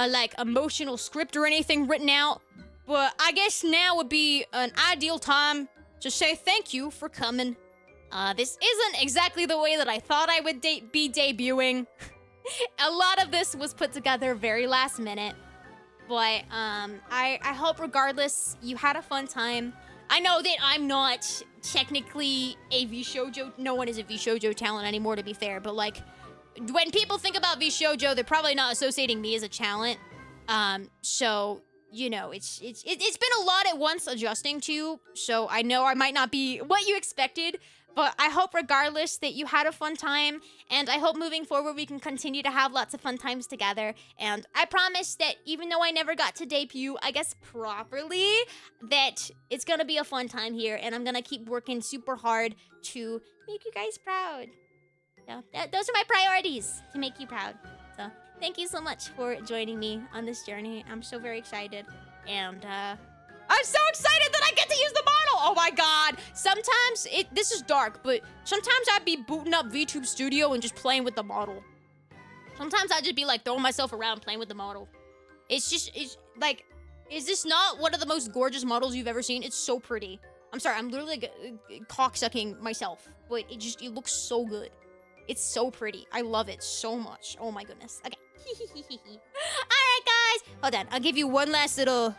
like emotional script or anything written out, but I guess now would be an ideal time to say thank you for coming. This isn't exactly the way that I thought I would be debuting. A lot of this was put together very last minute. But I hope regardless you had a fun time. I know that I'm not technically a VShojo. No one is a VShojo talent anymore, to be fair. But like, when people think about VShojo, they're probably not associating me as a talent. So you know, it's been a lot at once adjusting to. So I know I might not be what you expected. But I hope regardless that you had a fun time, and I hope moving forward we can continue to have lots of fun times together. And I promise that even though I never got to debut, I guess properly, that it's gonna be a fun time here, and I'm gonna keep working super hard to make you guys proud. So those are my priorities, to make you proud. So thank you so much for joining me on this journey. I'm so very excited, and I'm so excited that I get to use the model! Oh my god! Sometimes, this is dark, but sometimes I'd be booting up VTube Studio and just playing with the model. Sometimes I'd just be like throwing myself around playing with the model. It's like, is this not one of the most gorgeous models you've ever seen? It's so pretty. I'm sorry, I'm literally like, cocksucking myself, but it looks so good. It's so pretty. I love it so much. Oh my goodness. Okay. Alright guys, hold on. I'll give you one last little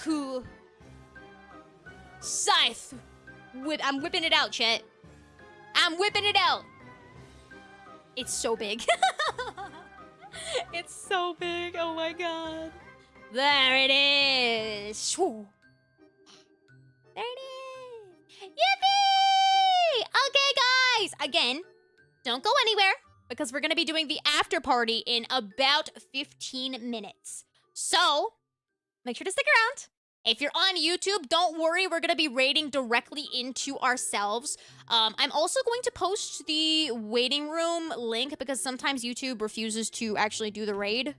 cool scythe. I'm whipping it out, chat. I'm whipping it out. It's so big. It's so big. Oh my god. There it is. Whew. There it is. Yippee! Okay, guys. Again, don't go anywhere because we're going to be doing the after party in about 15 minutes. So, make sure to stick around. If you're on YouTube, don't worry. We're going to be raiding directly into ourselves. I'm also going to post the waiting room link because sometimes YouTube refuses to actually do the raid.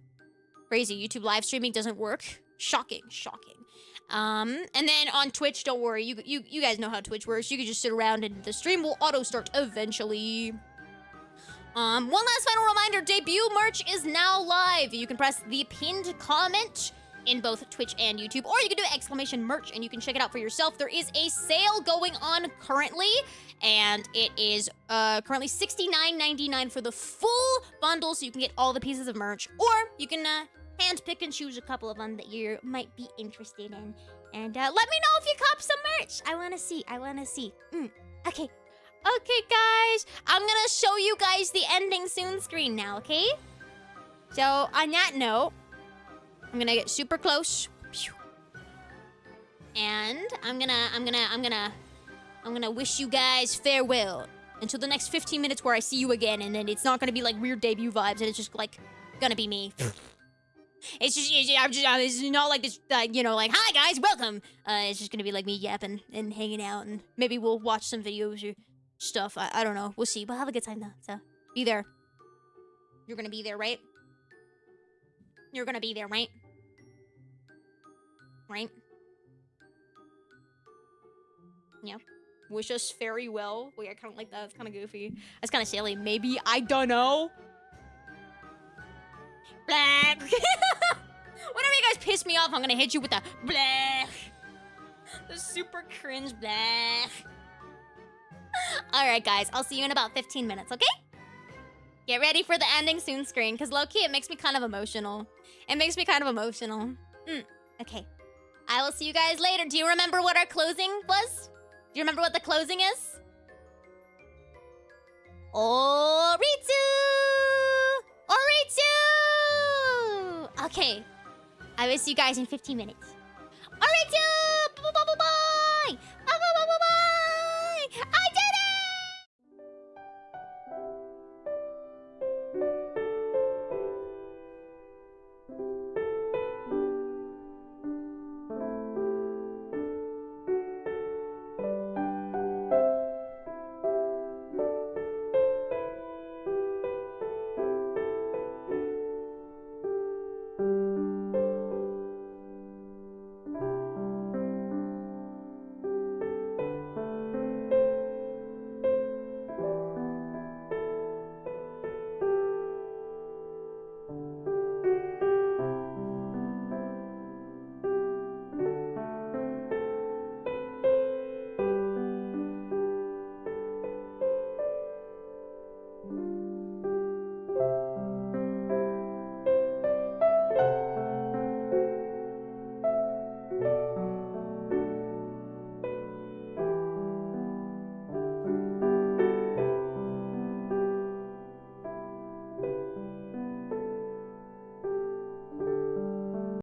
Crazy. YouTube live streaming doesn't work. Shocking. Shocking. And then on Twitch, don't worry. You guys know how Twitch works. You can just sit around and the stream will auto-start eventually. One last final reminder. Debut merch is now live. You can press the pinned comment in both Twitch and YouTube, or you can do exclamation merch and you can check it out for yourself. There is a sale going on currently, and it is currently $69.99 for the full bundle, so you can get all the pieces of merch, or you can hand pick and choose a couple of them that you might be interested in. And let me know if you cop some merch. I wanna see. Okay. Okay, guys. I'm gonna show you guys the ending soon screen now, okay? So on that note, I'm gonna get super close. And I'm gonna wish you guys farewell until the next 15 minutes where I see you again, and then it's not gonna be like weird debut vibes, and it's just like gonna be me. It's not like this, you know, like, hi guys, welcome. It's just gonna be like me yapping and hanging out, and maybe we'll watch some videos or stuff. I don't know. We'll see. We'll have a good time though. So be there. You're gonna be there, right? You're gonna be there, right? Right? Yeah. Wish us very well. Wait, I kind of like that. It's kind of goofy. That's kind of silly. Maybe. I don't know. Blah. Whenever you guys piss me off, I'm gonna hit you with the blah. The super cringe blah. Alright, guys. I'll see you in about 15 minutes, okay? Get ready for the ending soon screen, because low-key, it makes me kind of emotional. It makes me kind of emotional. Okay. I will see you guys later. Do you remember what our closing was? Do you remember what the closing is? Oritsu! Oritsu! Okay. I will see you guys in 15 minutes.